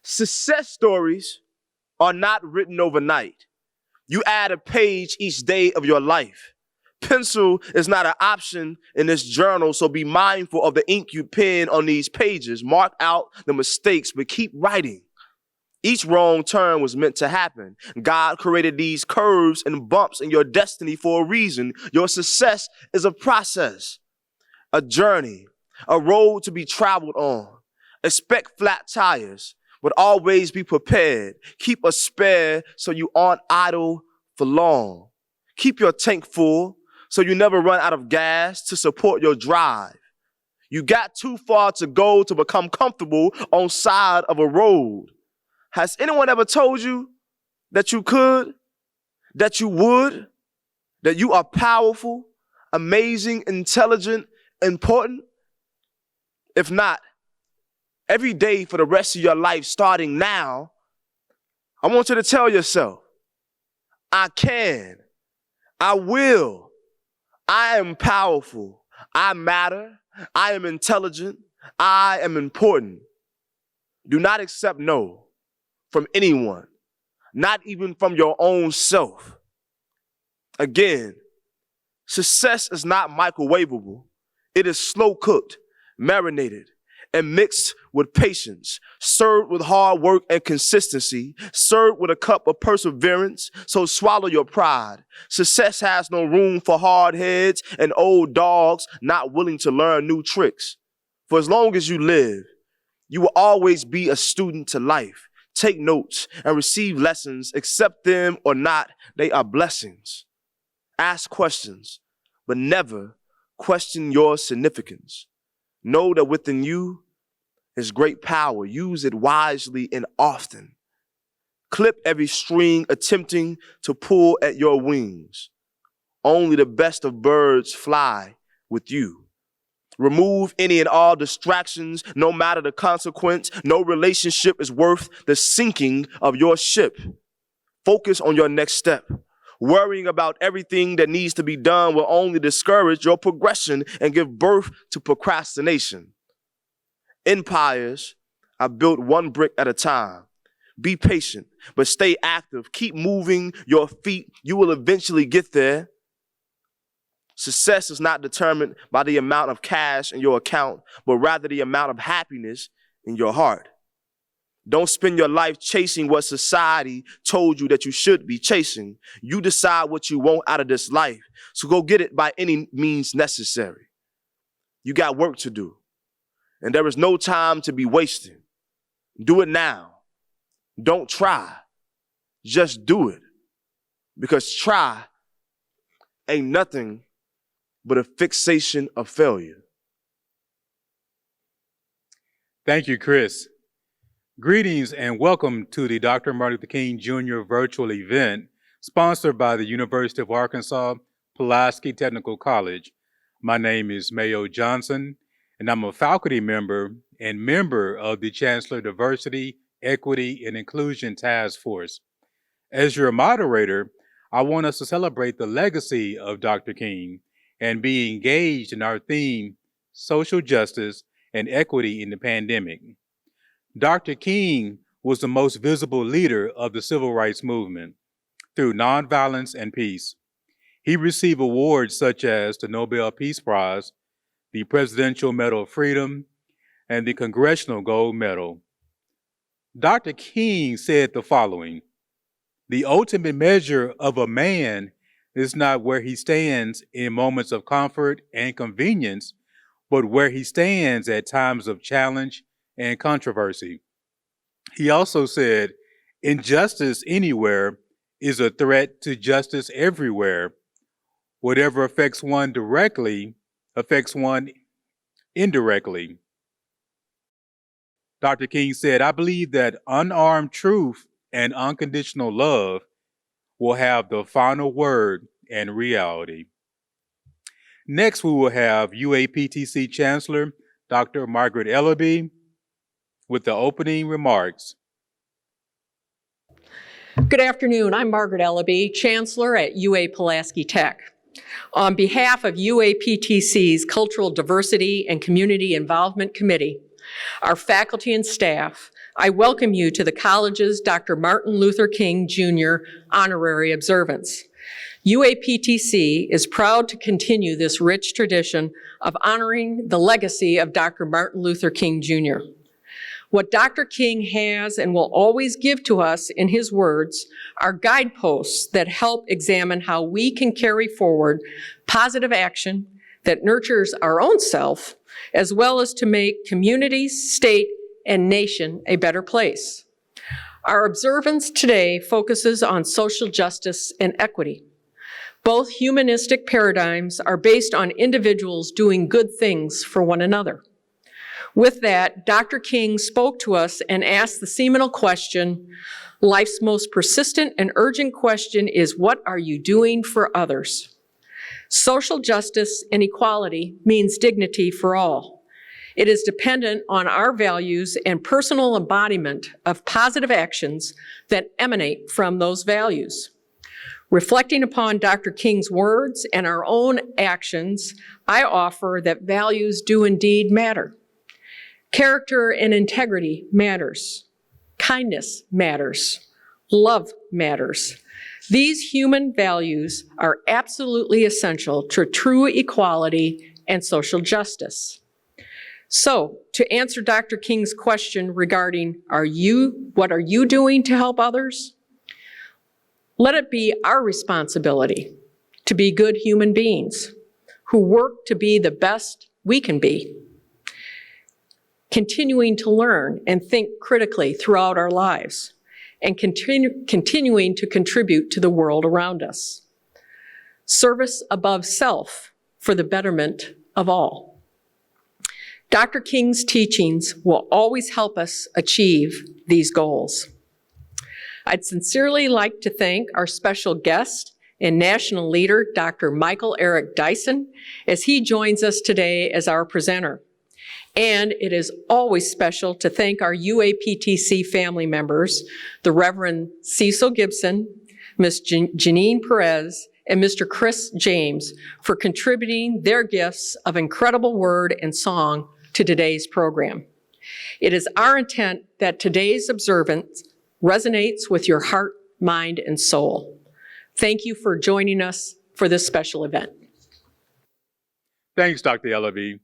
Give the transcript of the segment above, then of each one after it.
Success stories are not written overnight. You add a page each day of your life. Pencil is not an option in this journal, so be mindful of the ink you pen on these pages. Mark out the mistakes, but keep writing. Each wrong turn was meant to happen. God created these curves and bumps in your destiny for a reason. Your success is a process, a journey, a road to be traveled on. Expect flat tires, but always be prepared. Keep a spare so you aren't idle for long. Keep your tank full so you never run out of gas to support your drive. You got too far to go to become comfortable on side of a road. Has anyone ever told you that you could, that you would, that you are powerful, amazing, intelligent, important? If not, every day for the rest of your life, starting now, I want you to tell yourself, I can, I will, I am powerful, I matter, I am intelligent, I am important. Do not accept no from anyone, not even from your own self. Again, success is not microwavable. It is slow cooked, marinated, and mixed with patience, served with hard work and consistency, served with a cup of perseverance. So swallow your pride. Success has no room for hard heads and old dogs not willing to learn new tricks. For as long as you live, you will always be a student to life. Take notes and receive lessons, accept them or not, they are blessings. Ask questions, but never question your significance. Know that within you is great power. Use it wisely and often. Clip every string attempting to pull at your wings. Only the best of birds fly with you. Remove any and all distractions, no matter the consequence. No relationship is worth the sinking of your ship. Focus on your next step. Worrying about everything that needs to be done will only discourage your progression and give birth to procrastination. Empires are built one brick at a time. Be patient, but stay active. Keep moving your feet. You will eventually get there. Success is not determined by the amount of cash in your account, but rather the amount of happiness in your heart. Don't spend your life chasing what society told you that you should be chasing. You decide what you want out of this life, so go get it by any means necessary. You got work to do, and there is no time to be wasting. Do it now. Don't try. Just do it, because try ain't nothing but a fixation of failure. Thank you, Chris. Greetings and welcome to the Dr. Martin Luther King Jr. virtual event sponsored by the University of Arkansas Pulaski Technical College. My name is Mayo Johnson, and I'm a faculty member and member of the Chancellor Diversity, Equity, and Inclusion Task Force. As your moderator, I want us to celebrate the legacy of Dr. King and be engaged in our theme, social justice and equity in the pandemic. Dr. King was the most visible leader of the civil rights movement through nonviolence and peace. He received awards such as the Nobel Peace Prize, the Presidential Medal of Freedom, and the Congressional Gold Medal. Dr. King said the following: "The ultimate measure of a man is not where he stands in moments of comfort and convenience, but where he stands at times of challenge and controversy." He also said, "Injustice anywhere is a threat to justice everywhere. Whatever affects one directly affects one indirectly." Dr. King said, "I believe that unarmed truth and unconditional love will have the final word and reality." Next, we will have UA-PTC Chancellor, Dr. Margaret Ellibee, with the opening remarks. Good afternoon. I'm Margaret Ellibee, Chancellor at UA-Pulaski Tech. On behalf of UA-PTC's Cultural Diversity and Community Involvement Committee, our faculty and staff, I welcome you to the college's Dr. Martin Luther King Jr. honorary observance. UA-PTC is proud to continue this rich tradition of honoring the legacy of Dr. Martin Luther King Jr. What Dr. King has and will always give to us in his words are guideposts that help examine how we can carry forward positive action that nurtures our own self, as well as to make communities, state, and nation a better place. Our observance today focuses on social justice and equity. Both humanistic paradigms are based on individuals doing good things for one another. With that, Dr. King spoke to us and asked the seminal question, life's most persistent and urgent question is, what are you doing for others? Social justice and equality means dignity for all. It is dependent on our values and personal embodiment of positive actions that emanate from those values. Reflecting upon Dr. King's words and our own actions, I offer that values do indeed matter. Character and integrity matters. Kindness matters. Love matters. These human values are absolutely essential to true equality and social justice. So, to answer Dr. King's question regarding what are you doing to help others? Let it be our responsibility to be good human beings who work to be the best we can be, continuing to learn and think critically throughout our lives, and continuing to contribute to the world around us. Service above self for the betterment of all. Dr. King's teachings will always help us achieve these goals. I'd sincerely like to thank our special guest and national leader, Dr. Michael Eric Dyson, as he joins us today as our presenter. And it is always special to thank our UA-PTC family members, the Reverend Cecil Gibson, Ms. Genine Perez, and Mr. Chris James for contributing their gifts of incredible word and song to today's program. It is our intent that today's observance resonates with your heart, mind, and soul. Thank you for joining us for this special event. Thanks, Dr. Ellibee.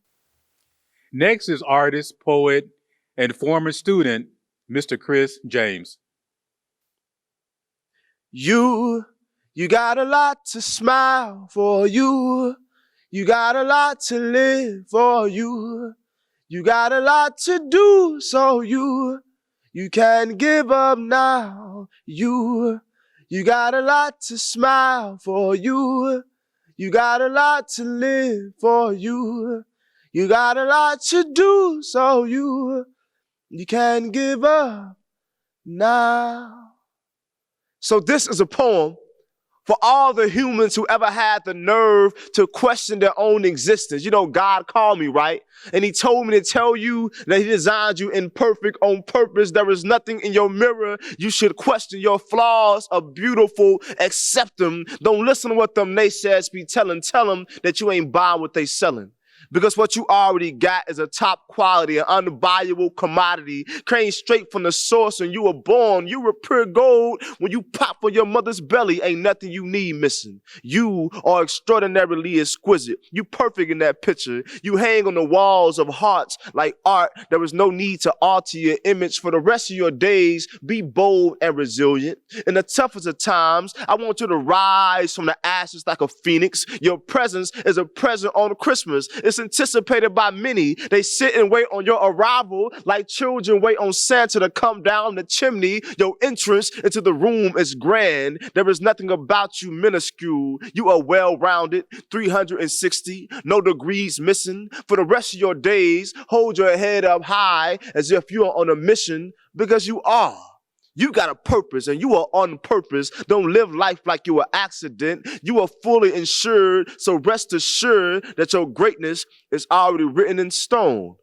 Next is artist, poet, and former student, Mr. Chris James. You got a lot to smile for you. You got a lot to live for you. You got a lot to do, so you can't give up now. You got a lot to smile for you. You got a lot to live for you. You got a lot to do, so you can't give up now. So this is a poem for all the humans who ever had the nerve to question their own existence. You know, God called me, right? And he told me to tell you that he designed you imperfect on purpose. There is nothing in your mirror you should question. Your flaws are beautiful. Accept them. Don't listen to what them naysayers be telling. Tell them that you ain't buying what they selling. Because what you already got is a top quality, an unbuyable commodity, came straight from the source. When you were born, you were pure gold. When you pop on your mother's belly, ain't nothing you need missing. You are extraordinarily exquisite. You perfect in that picture. You hang on the walls of hearts like art. There is no need to alter your image. For the rest of your days, be bold and resilient. In the toughest of times, I want you to rise from the ashes like a phoenix. Your presence is a present on Christmas. It's anticipated by many. They sit and wait on your arrival like children wait on Santa to come down the chimney. Your entrance into the room is grand. There is nothing about you minuscule. You are well-rounded, 360, no degrees missing. For the rest of your days, hold your head up high as if you are on a mission, because you are. You got a purpose and you are on purpose. Don't live life like you are accident. You are fully insured, so rest assured that your greatness is already written in stone.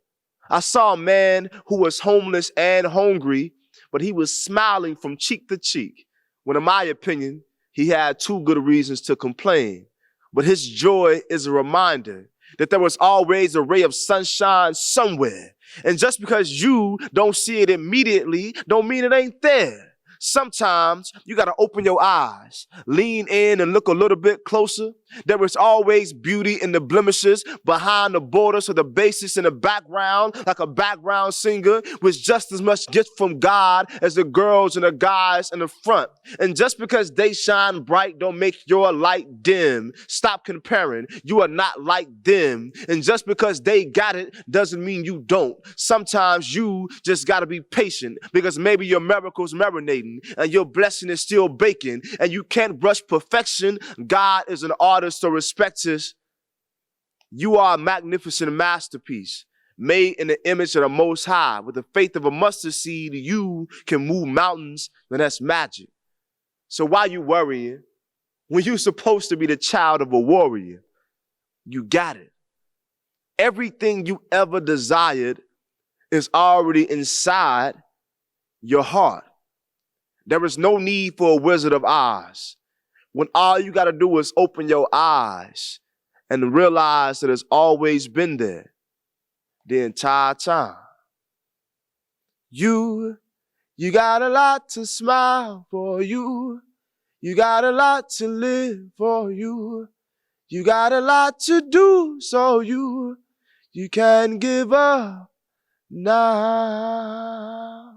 I saw a man who was homeless and hungry, but he was smiling from cheek to cheek, when in my opinion, he had too good reasons to complain. But his joy is a reminder that there was always a ray of sunshine somewhere. And just because you don't see it immediately, don't mean it ain't there. Sometimes you got to open your eyes, lean in and look a little bit closer. There is always beauty in the blemishes behind the borders of the basis in the background, like a background singer with just as much gift from God as the girls and the guys in the front. And just because they shine bright don't make your light dim. Stop comparing. You are not like them. And just because they got it doesn't mean you don't. Sometimes you just got to be patient because maybe your miracle's marinating and your blessing is still baking and you can't rush perfection. God is an artist, so respect this. You are a magnificent masterpiece made in the image of the Most High. With the faith of a mustard seed, you can move mountains, and that's magic. So why you worrying when you're supposed to be the child of a warrior? You got it. Everything you ever desired is already inside your heart. There is no need for a Wizard of Oz when all you got to do is open your eyes and realize that it's always been there the entire time. You got a lot to smile for you. You got a lot to live for you. You got a lot to do so you can give up now.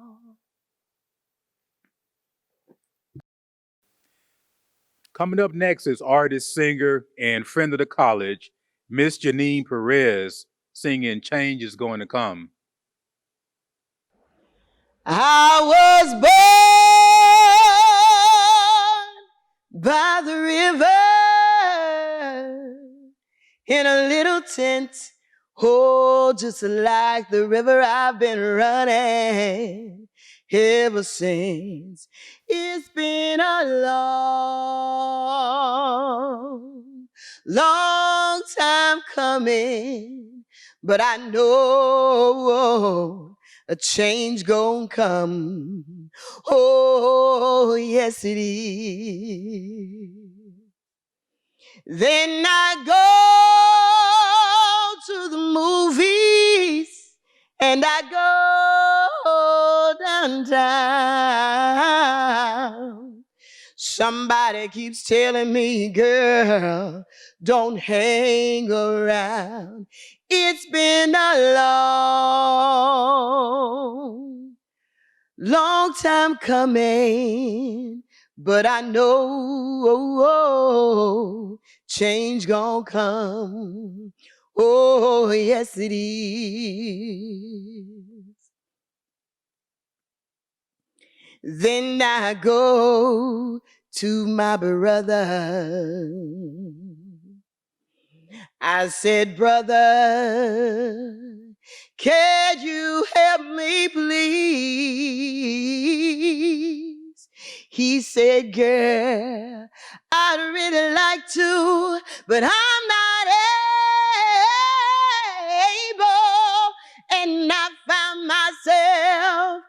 Coming up next is artist, singer, and friend of the college, Miss Genine Perez, singing Change is Going to Come. I was born by the river in a little tent. Oh, just like the river I've been running ever since. It's been a long time coming, but I know a change gonna come. Oh, yes it is. Then I go to the movies and I go downtown. Somebody keeps telling me, girl, don't hang around. It's been a long time coming, but I know change gonna come. Oh, yes it is. Then I go to my brother. I said, brother, can you help me please? He said, girl, I'd really like to, but I'm not able. And I found myself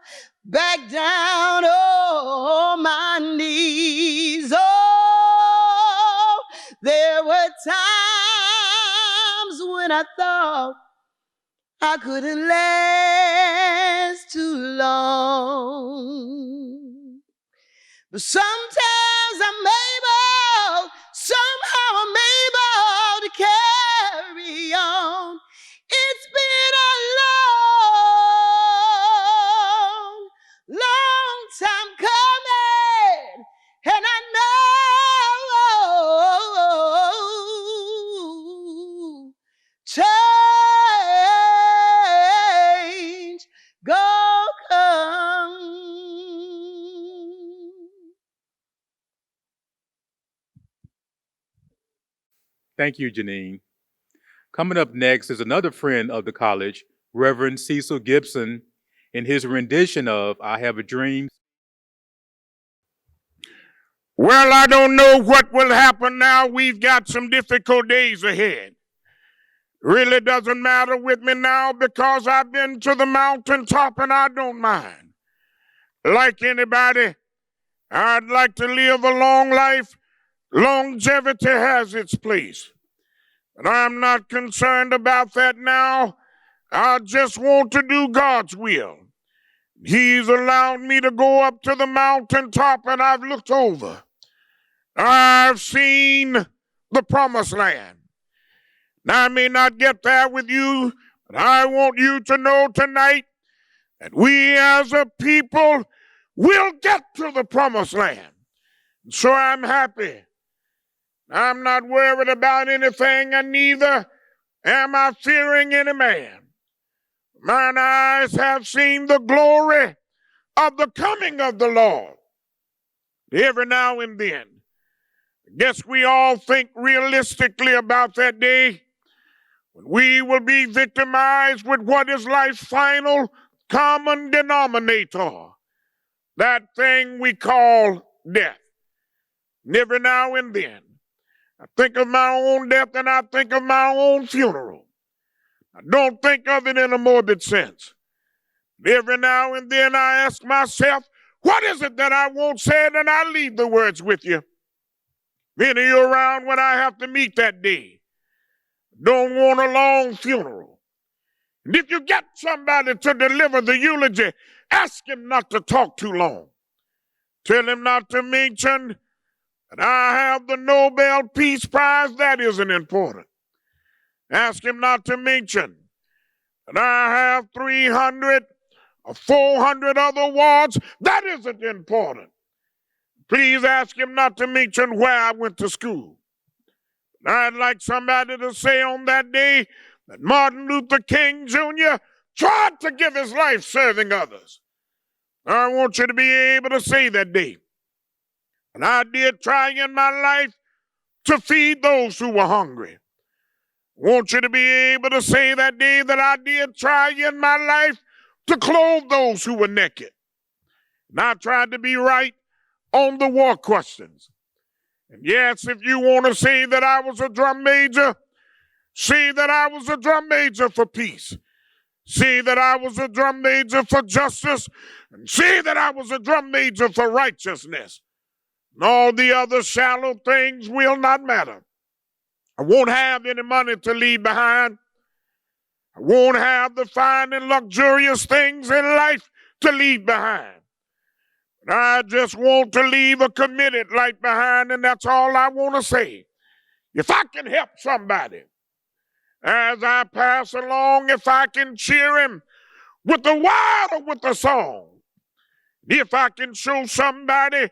back down on my knees. Oh, there were times when I thought I couldn't last too long. But sometimes I'm able, somehow I'm able to carry on. It's been a long time coming, and I know change gonna come. Thank you, Genine. Coming up next is another friend of the college, Reverend Cecil Gibson, in his rendition of I Have a Dream. Well, I don't know what will happen now. We've got some difficult days ahead. Really doesn't matter with me now because I've been to the mountaintop and I don't mind. Like anybody, I'd like to live a long life. Longevity has its place. But I'm not concerned about that now. I just want to do God's will. He's allowed me to go up to the mountaintop, and I've looked over. I've seen the promised land. Now, I may not get there with you, but I want you to know tonight that we as a people will get to the promised land. So I'm happy. I'm not worried about anything, and neither am I fearing any man. Mine eyes have seen the glory of the coming of the Lord. Every now and then, I guess we all think realistically about that day when we will be victimized with what is life's final common denominator, that thing we call death. And every now and then, I think of my own death and I think of my own funeral. I don't think of it in a morbid sense. Every now and then I ask myself, what is it that I won't say? And I leave the words with you. Many of you around when I have to meet that day don't want a long funeral. And if you get somebody to deliver the eulogy, ask him not to talk too long. Tell him not to mention that I have the Nobel Peace Prize. That isn't important. Ask him not to mention that I have 300 or 400 other awards. That isn't important. Please ask him not to mention where I went to school. I'd like somebody to say on that day that Martin Luther King Jr. tried to give his life serving others. I want you to be able to say that day. And I did try in my life to feed those who were hungry. I want you to be able to say that day that I did try in my life to clothe those who were naked. And I tried to be right on the war questions. And yes, if you want to say that I was a drum major, say that I was a drum major for peace. Say that I was a drum major for justice. And say that I was a drum major for righteousness. And all the other shallow things will not matter. I won't have any money to leave behind. I won't have the fine and luxurious things in life to leave behind. But I just want to leave a committed life behind, and that's all I want to say. If I can help somebody as I pass along, if I can cheer him with a word or with a song, if I can show somebody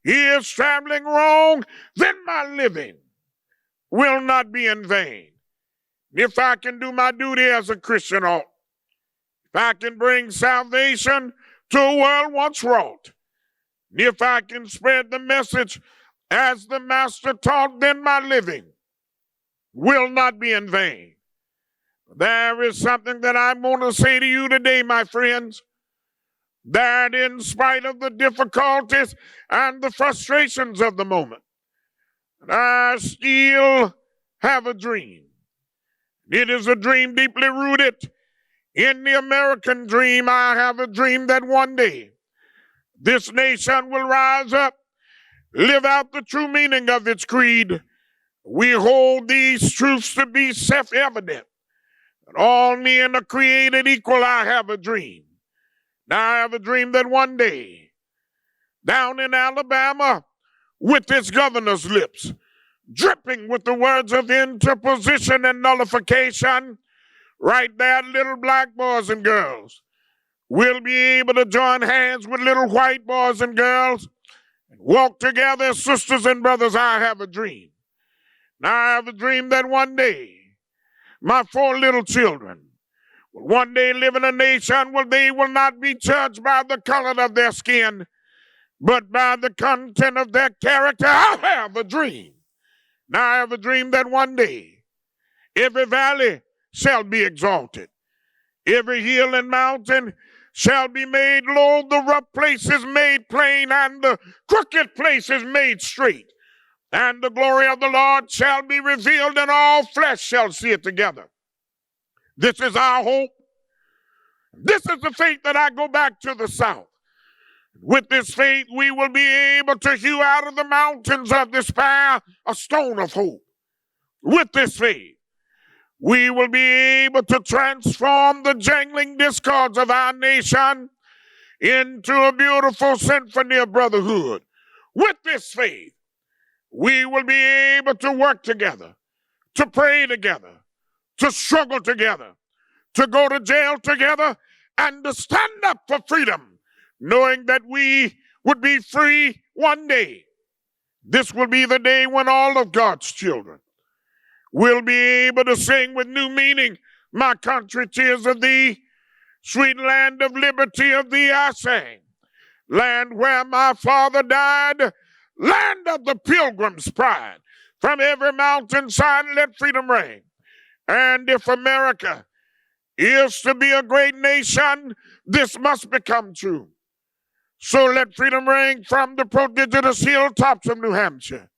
he is traveling wrong, then my living will not be in vain. If I can do my duty as a Christian ought, if I can bring salvation to a world once wrought, if I can spread the message as the Master taught, then my living will not be in vain. There is something that I want to say to you today, my friends, that in spite of the difficulties and the frustrations of the moment, I still have a dream. It is a dream deeply rooted in the American dream. I have a dream that one day this nation will rise up, live out the true meaning of its creed. We hold these truths to be self-evident. That all men are created equal. I have a dream. Now I have a dream that one day, down in Alabama, with its governor's lips, dripping with the words of interposition and nullification, right there, little black boys and girls will be able to join hands with little white boys and girls and walk together as sisters and brothers. I have a dream. Now I have a dream that one day, my 4 little children will one day live in a nation where they will not be judged by the color of their skin, but by the content of their character. I have a dream. Now I have a dream that one day every valley shall be exalted. Every hill and mountain shall be made low, the rough places made plain, and the crooked places made straight. And the glory of the Lord shall be revealed, and all flesh shall see it together. This is our hope. This is the faith that I go back to the South. With this faith, we will be able to hew out of the mountains of despair a stone of hope. With this faith, We will be able to transform the jangling discords of our nation into a beautiful symphony of brotherhood. With this faith, we will be able to work together, to pray together, to struggle together, to go to jail together, and to stand up for freedom, knowing that we would be free one day. This will be the day when all of God's children will be able to sing with new meaning, "My country, 'tis of thee, sweet land of liberty of thee I sang. Land where my father died, land of the pilgrim's pride. From every mountainside let freedom ring. And if America is to be a great nation, this must become true. So let freedom ring from the prodigious hilltops of New Hampshire.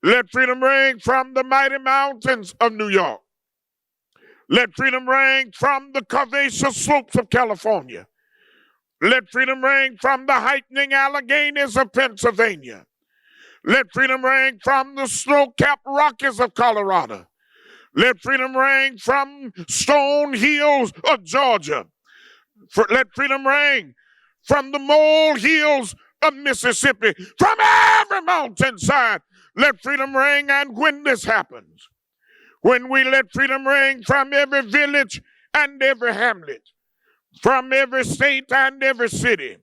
Let freedom ring from the mighty mountains of New York. Let freedom ring from the curvaceous slopes of California. Let freedom ring from the heightening Alleghenies of Pennsylvania. Let freedom ring from the snow-capped Rockies of Colorado. Let freedom ring from stone hills of Georgia. Let freedom ring from the mole hills of Mississippi. From every mountainside, let freedom ring. And when this happens, when we let freedom ring from every village and every hamlet, from every state and every city,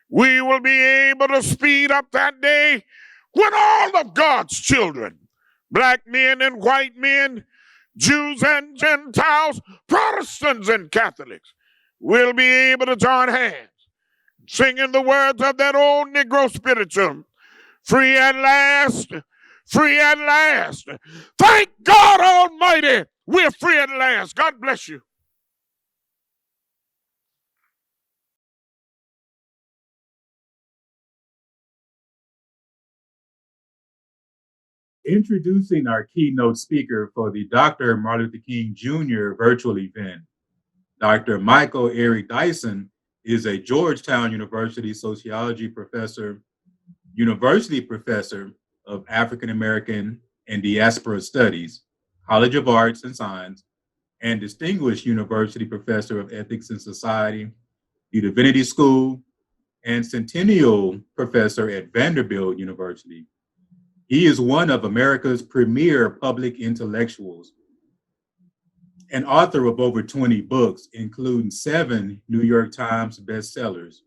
we will be able to speed up that day when all of God's children, black men and white men, Jews and Gentiles, Protestants and Catholics, will be able to join hands, singing the words of that old Negro spiritual, "Free at last, free at last. Thank God Almighty, we're free at last." God bless you. Introducing our keynote speaker for the Dr. Martin Luther King Jr. virtual event. Dr. Michael Eric Dyson is a Georgetown University sociology professor, university professor of African American and Diaspora Studies, College of Arts and Science, and distinguished university professor of ethics and society, the Divinity School, and Centennial Professor at Vanderbilt University. He is one of America's premier public intellectuals, an author of over 20 books, including 7 New York Times bestsellers,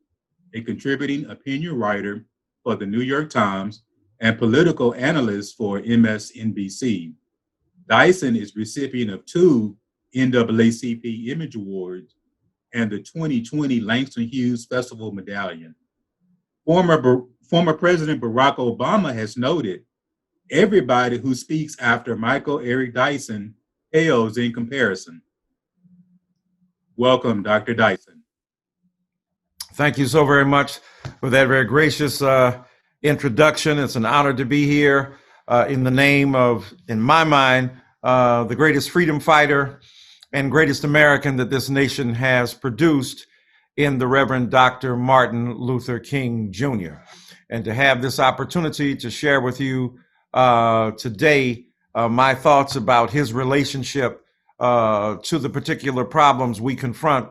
a contributing opinion writer for the New York Times, and political analyst for MSNBC. Dyson is recipient of 2 NAACP Image Awards and the 2020 Langston Hughes Festival Medallion. Former President Barack Obama has noted, "Everybody who speaks after Michael Eric Dyson pales in comparison." Welcome, Dr. Dyson. Thank you so very much for that very gracious introduction. It's an honor to be here in the name of, in my mind, the greatest freedom fighter and greatest American that this nation has produced in the Reverend Dr. Martin Luther King Jr. And to have this opportunity to share with you today my thoughts about his relationship to the particular problems we confront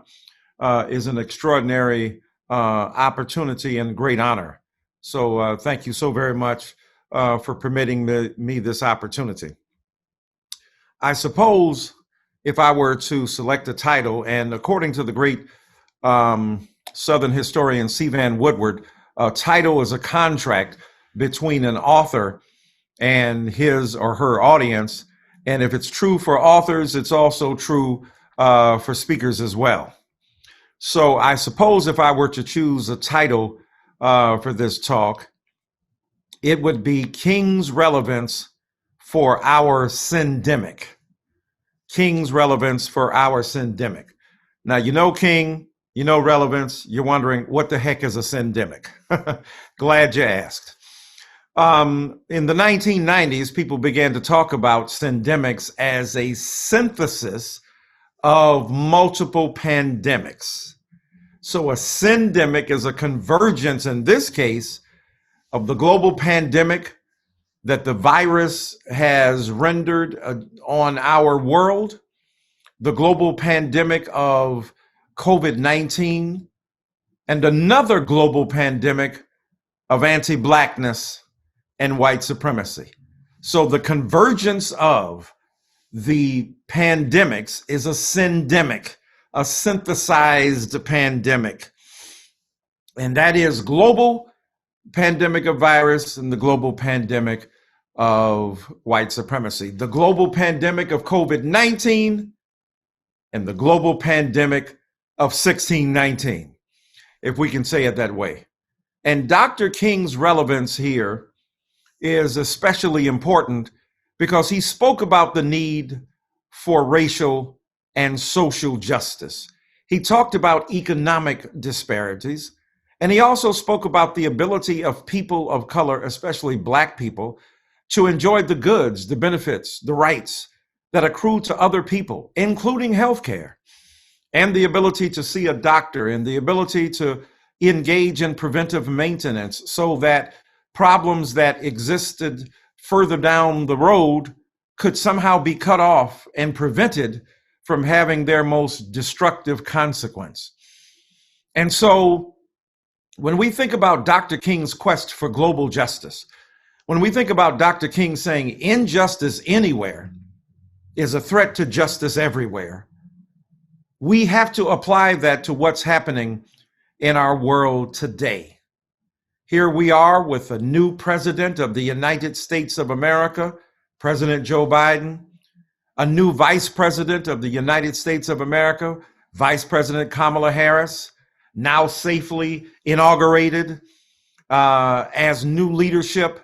is an extraordinary opportunity and great honor. So thank you so very much for permitting me this opportunity. I suppose if I were to select a title, and according to the great Southern historian C. Vann Woodward, a title is a contract between an author and his or her audience. And if it's true for authors, it's also true for speakers as well. So I suppose if I were to choose a title for this talk, it would be King's Relevance for Our Syndemic. King's Relevance for Our Syndemic. Now, you know King, you know relevance, you're wondering, what the heck is a syndemic? Glad you asked. In the 1990s, people began to talk about syndemics as a synthesis of multiple pandemics. So a syndemic is a convergence, in this case, of the global pandemic that the virus has rendered on our world, the global pandemic of COVID-19, and another global pandemic of anti-Blackness and white supremacy. So the convergence of the pandemics is a syndemic, a synthesized pandemic. And that is global pandemic of virus and the global pandemic of white supremacy. The global pandemic of COVID-19 and the global pandemic of 1619, if we can say it that way. And Dr. King's relevance here is especially important because he spoke about the need for racial and social justice. He talked about economic disparities, and he also spoke about the ability of people of color, especially Black people, to enjoy the goods, the benefits, the rights that accrue to other people, including healthcare, and the ability to see a doctor and the ability to engage in preventive maintenance so that problems that existed further down the road could somehow be cut off and prevented from having their most destructive consequence. And so when we think about Dr. King's quest for global justice, when we think about Dr. King saying injustice anywhere is a threat to justice everywhere, we have to apply that to what's happening in our world today. Here we are with a new president of the United States of America, President Joe Biden, a new vice president of the United States of America, Vice President Kamala Harris, now safely inaugurated as new leadership.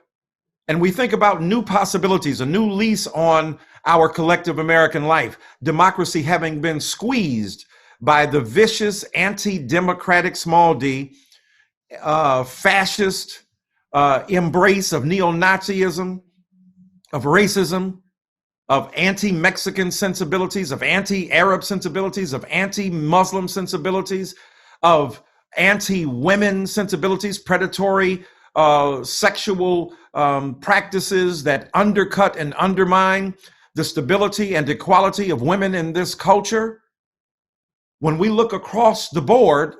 And we think about new possibilities, a new lease on our collective American life, democracy having been squeezed by the vicious anti-democratic small d, fascist embrace of neo-Nazism, of racism, of anti-Mexican sensibilities, of anti-Arab sensibilities, of anti-Muslim sensibilities, of anti-women sensibilities, predatory sexual practices that undercut and undermine the stability and equality of women in this culture. When we look across the board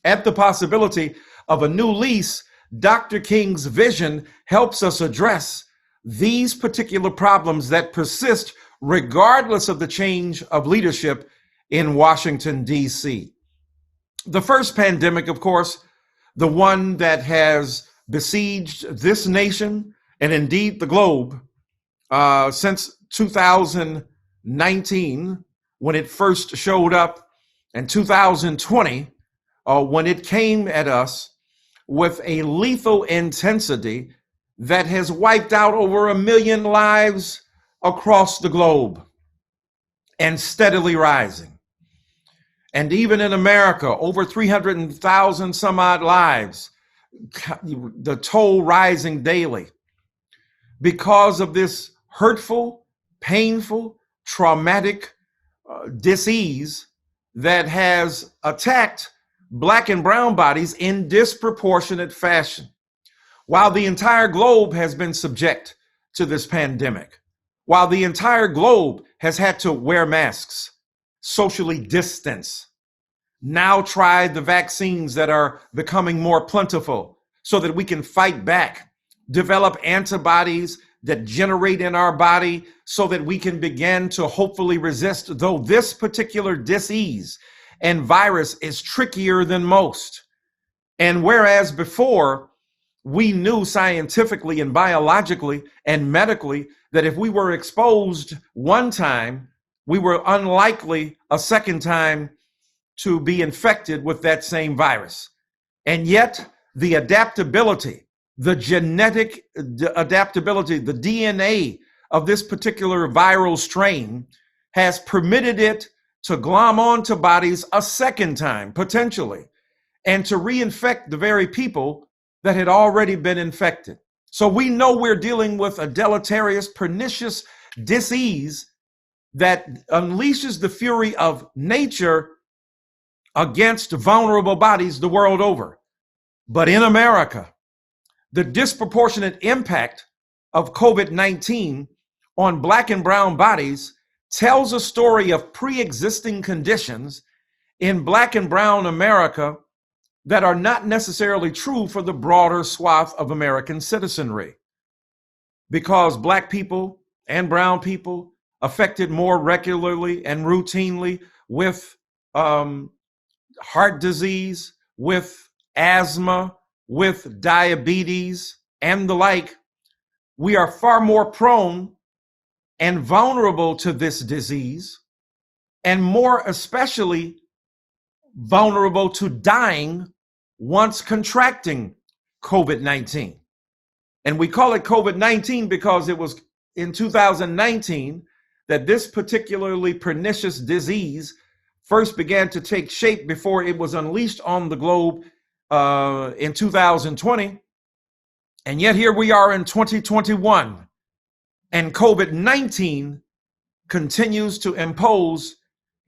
at the possibility of a new lease, Dr. King's vision helps us address these particular problems that persist regardless of the change of leadership in Washington, D.C. The first pandemic, of course, the one that has besieged this nation and indeed the globe since 2019, when it first showed up, and 2020, when it came at us with a lethal intensity that has wiped out over 1 million lives across the globe and steadily rising. And even in America, over 300,000 some odd lives, the toll rising daily because of this hurtful, painful, traumatic disease that has attacked Black and brown bodies in disproportionate fashion. While the entire globe has been subject to this pandemic, while the entire globe has had to wear masks, socially distance, now try the vaccines that are becoming more plentiful so that we can fight back, develop antibodies that generate in our body so that we can begin to hopefully resist, though this particular disease and virus is trickier than most. And whereas before we knew scientifically and biologically and medically that if we were exposed one time, we were unlikely a second time to be infected with that same virus. And yet the adaptability, the genetic adaptability, the DNA of this particular viral strain has permitted it to glom onto bodies a second time, potentially, and to reinfect the very people that had already been infected. So we know we're dealing with a deleterious, pernicious disease that unleashes the fury of nature against vulnerable bodies the world over. But in America, the disproportionate impact of COVID-19 on Black and brown bodies tells a story of pre-existing conditions in Black and brown America that are not necessarily true for the broader swath of American citizenry. Because Black people and brown people affected more regularly and routinely with heart disease, with asthma, with diabetes, and the like, we are far more prone and vulnerable to this disease, and more especially vulnerable to dying once contracting COVID-19. And we call it COVID-19 because it was in 2019 that this particularly pernicious disease first began to take shape before it was unleashed on the globe in 2020. And yet here we are in 2021, and COVID-19 continues to impose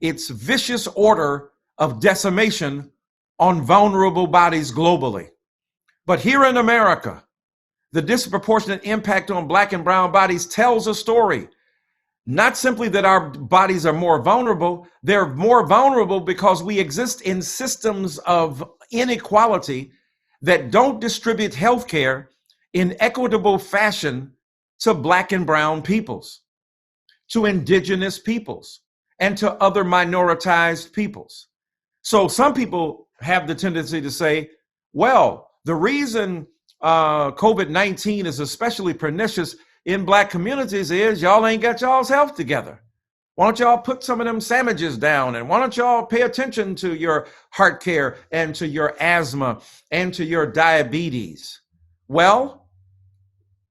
its vicious order of decimation on vulnerable bodies globally. But here in America, the disproportionate impact on Black and brown bodies tells a story. Not simply that our bodies are more vulnerable, they're more vulnerable because we exist in systems of inequality that don't distribute healthcare in equitable fashion to Black and brown peoples, to indigenous peoples, and to other minoritized peoples. So some people have the tendency to say, well, the reason COVID-19 is especially pernicious in Black communities is y'all ain't got y'all's health together. Why don't y'all put some of them sandwiches down, and why don't y'all pay attention to your heart care and to your asthma and to your diabetes? Well,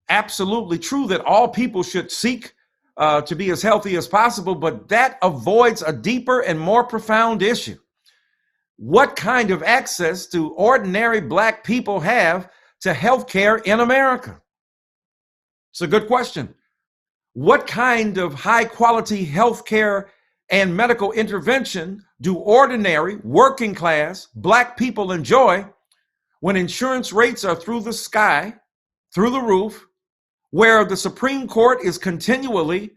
absolutely true that all people should seek to be as healthy as possible, but that avoids a deeper and more profound issue. What kind of access do ordinary Black people have to health care in America? It's a good question. What kind of high quality health care and medical intervention do ordinary working class Black people enjoy when insurance rates are through the sky, through the roof, where the Supreme Court is continually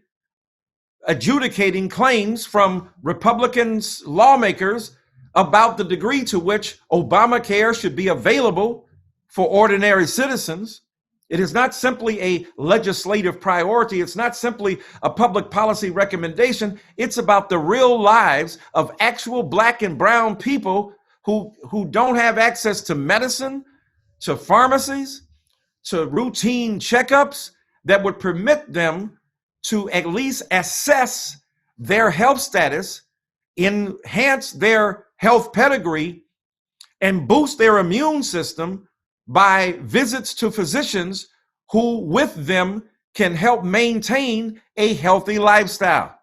adjudicating claims from Republican lawmakers about the degree to which Obamacare should be available for ordinary citizens? It is not simply a legislative priority. It's not simply a public policy recommendation. It's about the real lives of actual Black and brown people who don't have access to medicine, to pharmacies, to routine checkups that would permit them to at least assess their health status, enhance their health pedigree, and boost their immune system by visits to physicians who with them can help maintain a healthy lifestyle.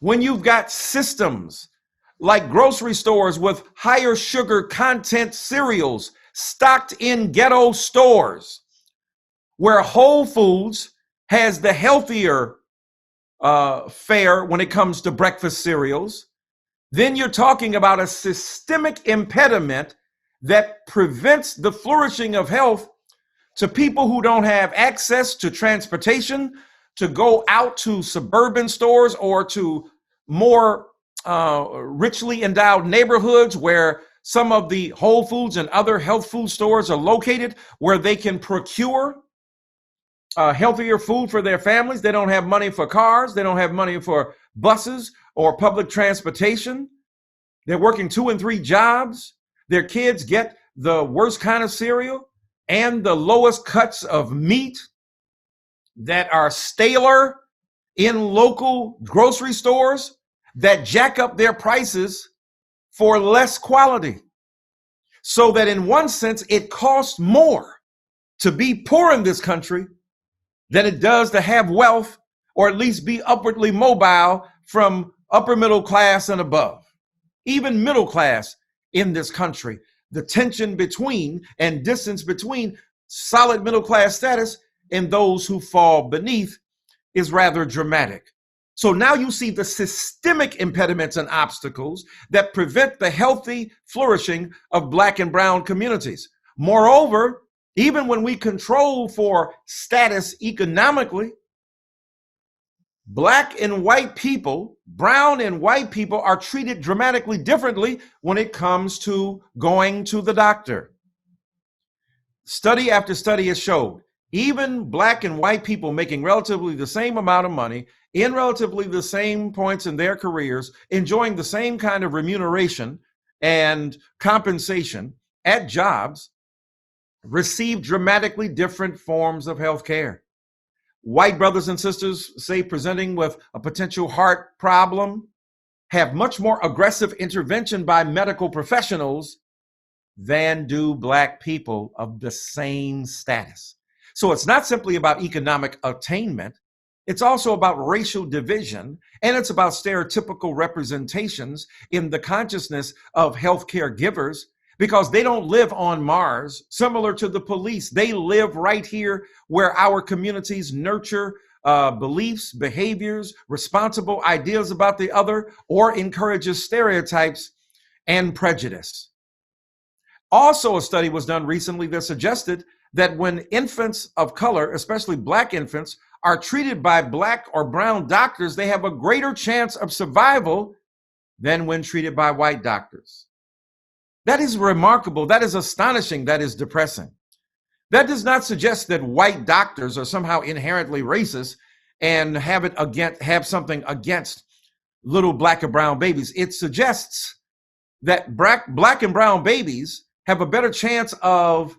When you've got systems like grocery stores with higher sugar content cereals stocked in ghetto stores, where Whole Foods has the healthier fare when it comes to breakfast cereals, then you're talking about a systemic impediment that prevents the flourishing of health to people who don't have access to transportation, to go out to suburban stores or to more richly endowed neighborhoods where some of the Whole Foods and other health food stores are located, where they can procure healthier food for their families. They don't have money for cars. They don't have money for buses or public transportation. They're working 2 and 3 jobs. Their kids get the worst kind of cereal and the lowest cuts of meat that are staler in local grocery stores that jack up their prices for less quality. So that in one sense, it costs more to be poor in this country than it does to have wealth, or at least be upwardly mobile from upper middle class and above. Even middle class in this country, the tension between and distance between solid middle class status and those who fall beneath is rather dramatic. So now you see the systemic impediments and obstacles that prevent the healthy flourishing of Black and brown communities. Moreover, Even when we control for status economically, Black and white people, brown and white people are treated dramatically differently when it comes to going to the doctor. Study after study has showed even Black and white people making relatively the same amount of money in relatively the same points in their careers, enjoying the same kind of remuneration and compensation at jobs, receive dramatically different forms of health care. White brothers and sisters, say, presenting with a potential heart problem, have much more aggressive intervention by medical professionals than do Black people of the same status. So it's not simply about economic attainment. It's also about racial division, and it's about stereotypical representations in the consciousness of healthcare givers, because they don't live on Mars. Similar to the police, they live right here where our communities nurture beliefs, behaviors, responsible ideas about the other, or encourages stereotypes and prejudice. Also, a study was done recently that suggested that when infants of color, especially Black infants, are treated by Black or brown doctors, they have a greater chance of survival than when treated by white doctors. That is remarkable. That is astonishing. That is depressing. That does not suggest that white doctors are somehow inherently racist and have something against little Black and brown babies. It suggests that Black and brown babies have a better chance of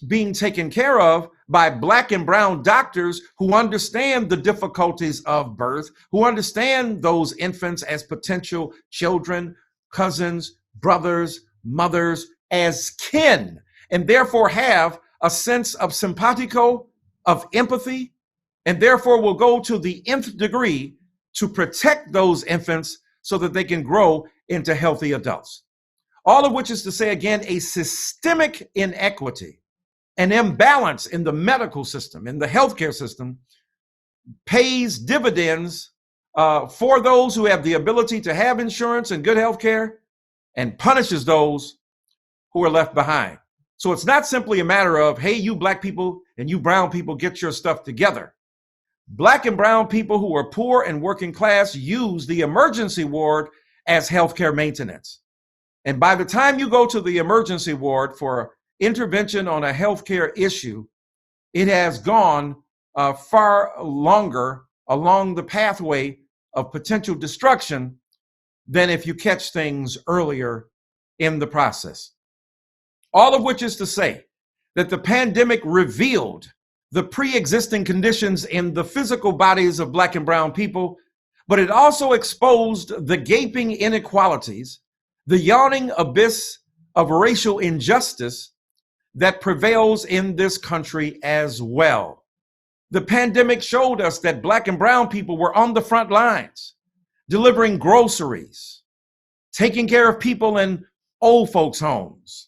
being taken care of by Black and brown doctors who understand the difficulties of birth, who understand those infants as potential children, cousins, brothers, mothers, as kin, and therefore have a sense of simpatico, of empathy, and therefore will go to the nth degree to protect those infants so that they can grow into healthy adults. All of which is to say, again, a systemic inequity, an imbalance in the medical system, in the healthcare system, pays dividends for those who have the ability to have insurance and good healthcare, and punishes those who are left behind. So it's not simply a matter of, hey, you Black people and you brown people, get your stuff together. Black and brown people who are poor and working class use the emergency ward as healthcare maintenance. And by the time you go to the emergency ward for intervention on a healthcare issue, it has gone far longer along the pathway of potential destruction than if you catch things earlier in the process. All of which is to say that the pandemic revealed the pre-existing conditions in the physical bodies of Black and brown people, but it also exposed the gaping inequalities, the yawning abyss of racial injustice that prevails in this country as well. The pandemic showed us that Black and brown people were on the front lines, delivering groceries, taking care of people in old folks' homes.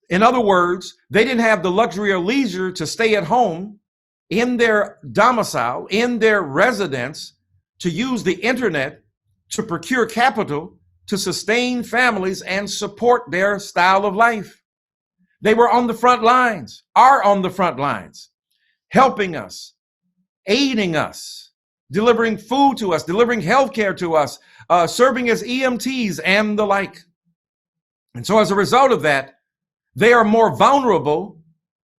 In other words, they didn't have the luxury or leisure to stay at home in their domicile, in their residence, to use the internet to procure capital to sustain families and support their style of life. They were on the front lines, are on the front lines, helping us, aiding us, delivering food to us, delivering healthcare to us, serving as EMTs and the like. And so as a result of that, they are more vulnerable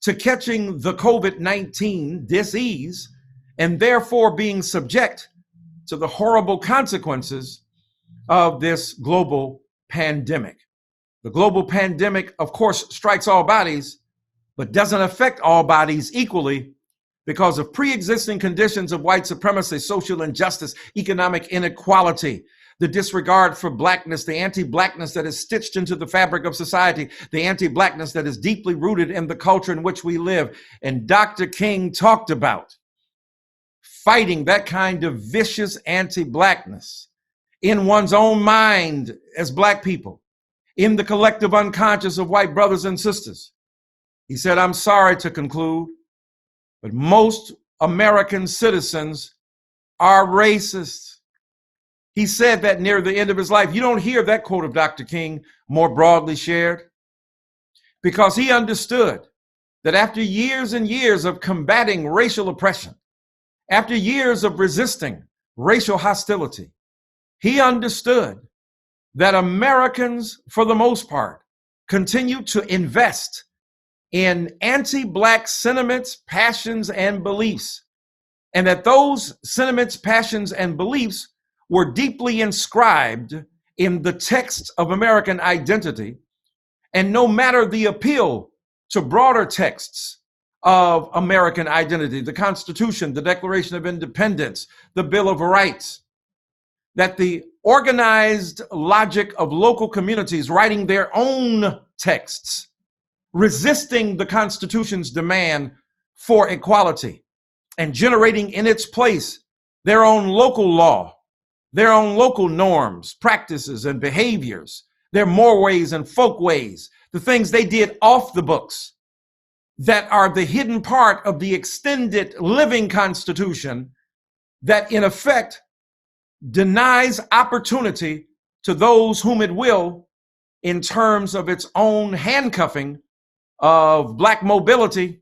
to catching the COVID-19 disease and therefore being subject to the horrible consequences of this global pandemic. The global pandemic, of course, strikes all bodies, but doesn't affect all bodies equally because of pre-existing conditions of white supremacy, social injustice, economic inequality, the disregard for Blackness, the anti-Blackness that is stitched into the fabric of society, the anti-Blackness that is deeply rooted in the culture in which we live. And Dr. King talked about fighting that kind of vicious anti-Blackness in one's own mind as Black people, in the collective unconscious of white brothers and sisters. He said, I'm sorry to conclude, but most American citizens are racist. He said that near the end of his life. You don't hear that quote of Dr. King more broadly shared because he understood that after years and years of combating racial oppression, after years of resisting racial hostility, he understood that Americans, for the most part, continue to invest in anti-Black sentiments, passions, and beliefs, and that those sentiments, passions, and beliefs were deeply inscribed in the text of American identity. And no matter the appeal to broader texts of American identity, the Constitution, the Declaration of Independence, the Bill of Rights, that the organized logic of local communities writing their own texts, resisting the Constitution's demand for equality, and generating in its place their own local law, their own local norms, practices, and behaviors, their mores and folkways, the things they did off the books that are the hidden part of the extended living Constitution that in effect denies opportunity to those whom it will in terms of its own handcuffing of Black mobility,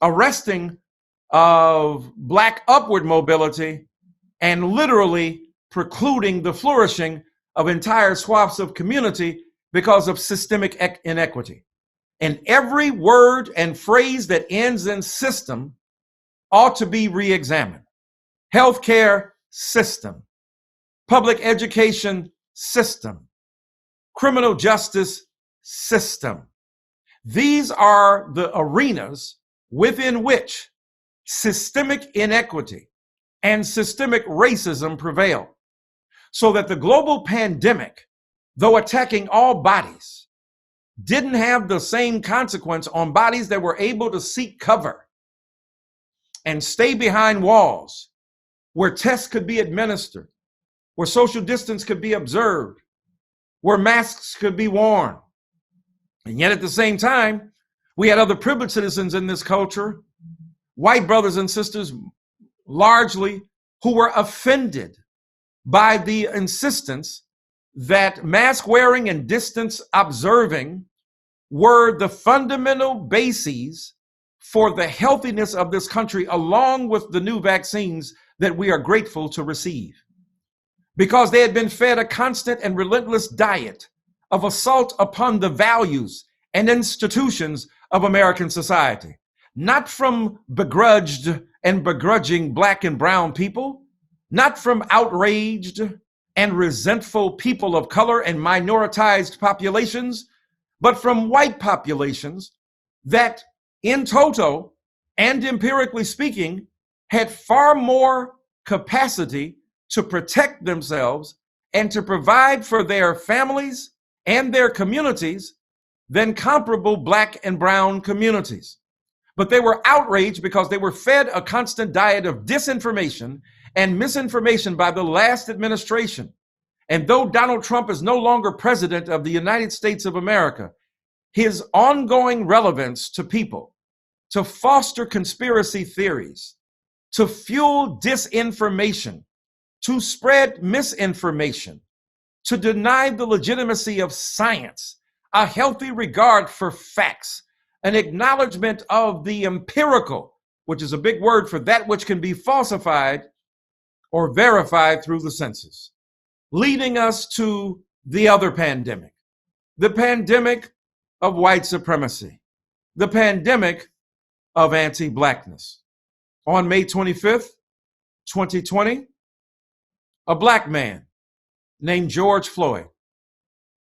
arresting of Black upward mobility, and literally precluding the flourishing of entire swaths of community because of systemic inequity. And every word and phrase that ends in system ought to be re-examined. Healthcare system, public education system, criminal justice system. These are the arenas within which systemic inequity and systemic racism prevail. So that the global pandemic, though attacking all bodies, didn't have the same consequence on bodies that were able to seek cover and stay behind walls where tests could be administered, where social distance could be observed, where masks could be worn. And yet at the same time, we had other privileged citizens in this culture, white brothers and sisters largely, who were offended by the insistence that mask wearing and distance observing were the fundamental bases for the healthiness of this country, along with the new vaccines that we are grateful to receive. Because they had been fed a constant and relentless diet of assault upon the values and institutions of American society, not from begrudged and begrudging Black and brown people, not from outraged and resentful people of color and minoritized populations, but from white populations that in toto and empirically speaking had far more capacity to protect themselves and to provide for their families and their communities than comparable Black and brown communities. But they were outraged because they were fed a constant diet of disinformation and misinformation by the last administration. And though Donald Trump is no longer president of the United States of America, his ongoing relevance to people, to foster conspiracy theories, to fuel disinformation, to spread misinformation, to deny the legitimacy of science, a healthy regard for facts, an acknowledgement of the empirical, which is a big word for that which can be falsified or verified through the census, leading us to the other pandemic, the pandemic of white supremacy, the pandemic of anti-Blackness. On May 25th, 2020, a Black man named George Floyd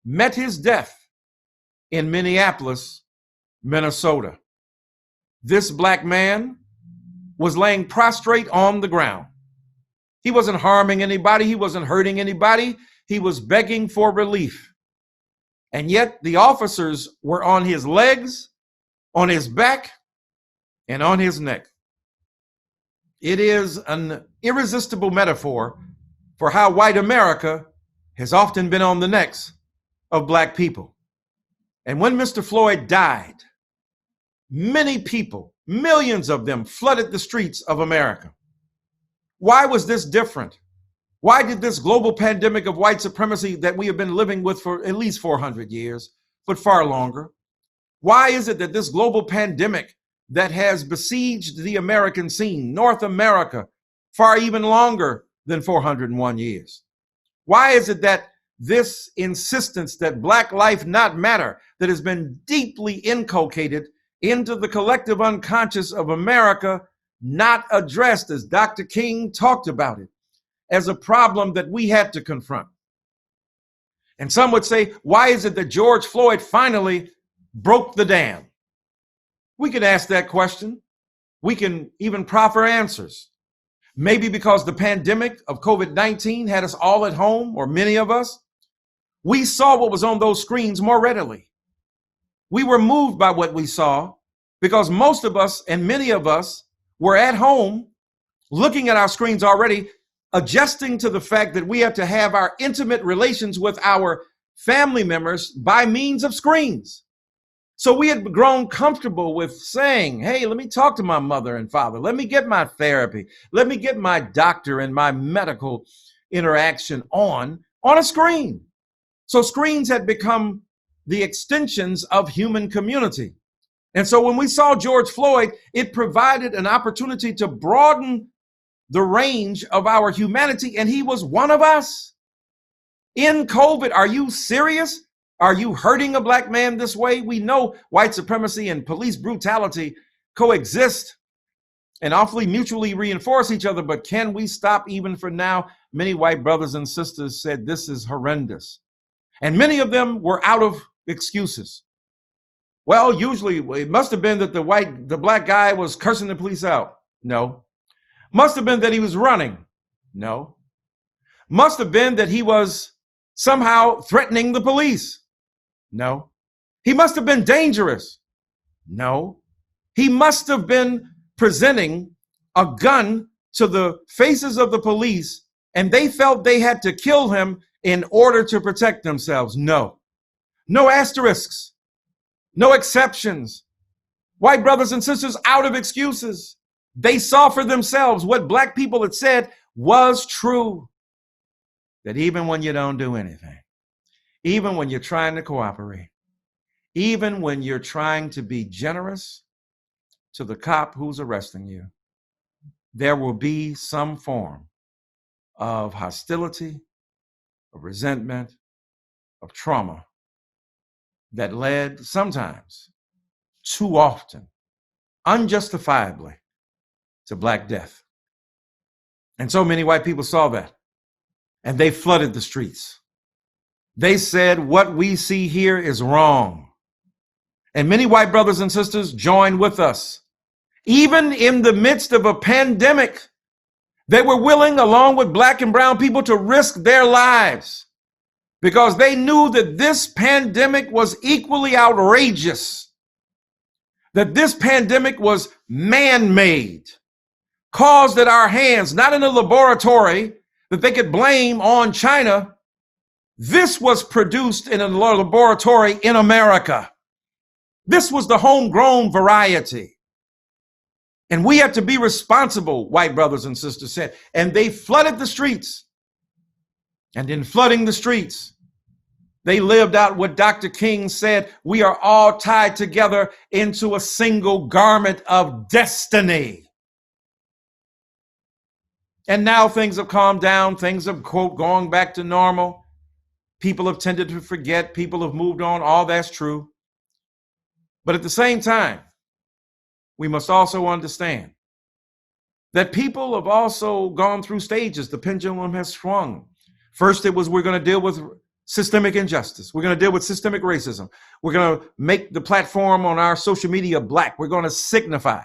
met his death in Minneapolis, Minnesota. This Black man was laying prostrate on the ground. He wasn't harming anybody. He wasn't hurting anybody. He was begging for relief. And yet the officers were on his legs, on his back, and on his neck. It is an irresistible metaphor for how white America has often been on the necks of Black people. And when Mr. Floyd died, many people, millions of them, flooded the streets of America. Why was this different? Why did this global pandemic of white supremacy that we have been living with for at least 400 years, but far longer? Why is it that this global pandemic that has besieged the American scene, North America, for even longer than 401 years? Why is it that this insistence that Black life not matter, that has been deeply inculcated into the collective unconscious of America, not addressed, as Dr. King talked about it, as a problem that we had to confront? And some would say, why is it that George Floyd finally broke the dam? We can ask that question. We can even proffer answers. Maybe because the pandemic of COVID-19 had us all at home, or many of us, we saw what was on those screens more readily. We were moved by what we saw because most of us and many of us were at home looking at our screens already, adjusting to the fact that we have to have our intimate relations with our family members by means of screens. So we had grown comfortable with saying, hey, let me talk to my mother and father. Let me get my therapy. Let me get my doctor and my medical interaction on a screen. So screens had become the extensions of human community. And so when we saw George Floyd, it provided an opportunity to broaden the range of our humanity, and he was one of us. In COVID, are you serious? Are you hurting a Black man this way? We know white supremacy and police brutality coexist and awfully mutually reinforce each other, but can we stop even for now? Many white brothers and sisters said this is horrendous. And many of them were out of excuses. Well, usually it must have been that the Black guy was cursing the police out. No. Must have been that he was running. No. Must have been that he was somehow threatening the police. No. He must have been dangerous. No. He must have been presenting a gun to the faces of the police, and they felt they had to kill him in order to protect themselves. No. No asterisks. No exceptions. White brothers and sisters out of excuses. They saw for themselves what Black people had said was true. That even when you don't do anything, even when you're trying to cooperate, even when you're trying to be generous to the cop who's arresting you, there will be some form of hostility, of resentment, of trauma that led sometimes, too often, unjustifiably, to Black death. And so many white people saw that, and they flooded the streets. They said, what we see here is wrong. And many white brothers and sisters joined with us. Even in the midst of a pandemic, they were willing, along with Black and brown people, to risk their lives because they knew that this pandemic was equally outrageous, that this pandemic was man-made, caused at our hands, not in a laboratory that they could blame on China. This was produced in a laboratory in America. This was the homegrown variety. And we have to be responsible, white brothers and sisters said. And they flooded the streets. And in flooding the streets, they lived out what Dr. King said, we are all tied together into a single garment of destiny. And now things have calmed down. Things have, quote, gone back to normal. People have tended to forget. People have moved on. All that's true. But at the same time, we must also understand that people have also gone through stages. The pendulum has swung. First, it was we're going to deal with systemic injustice. We're going to deal with systemic racism. We're going to make the platform on our social media Black. We're going to signify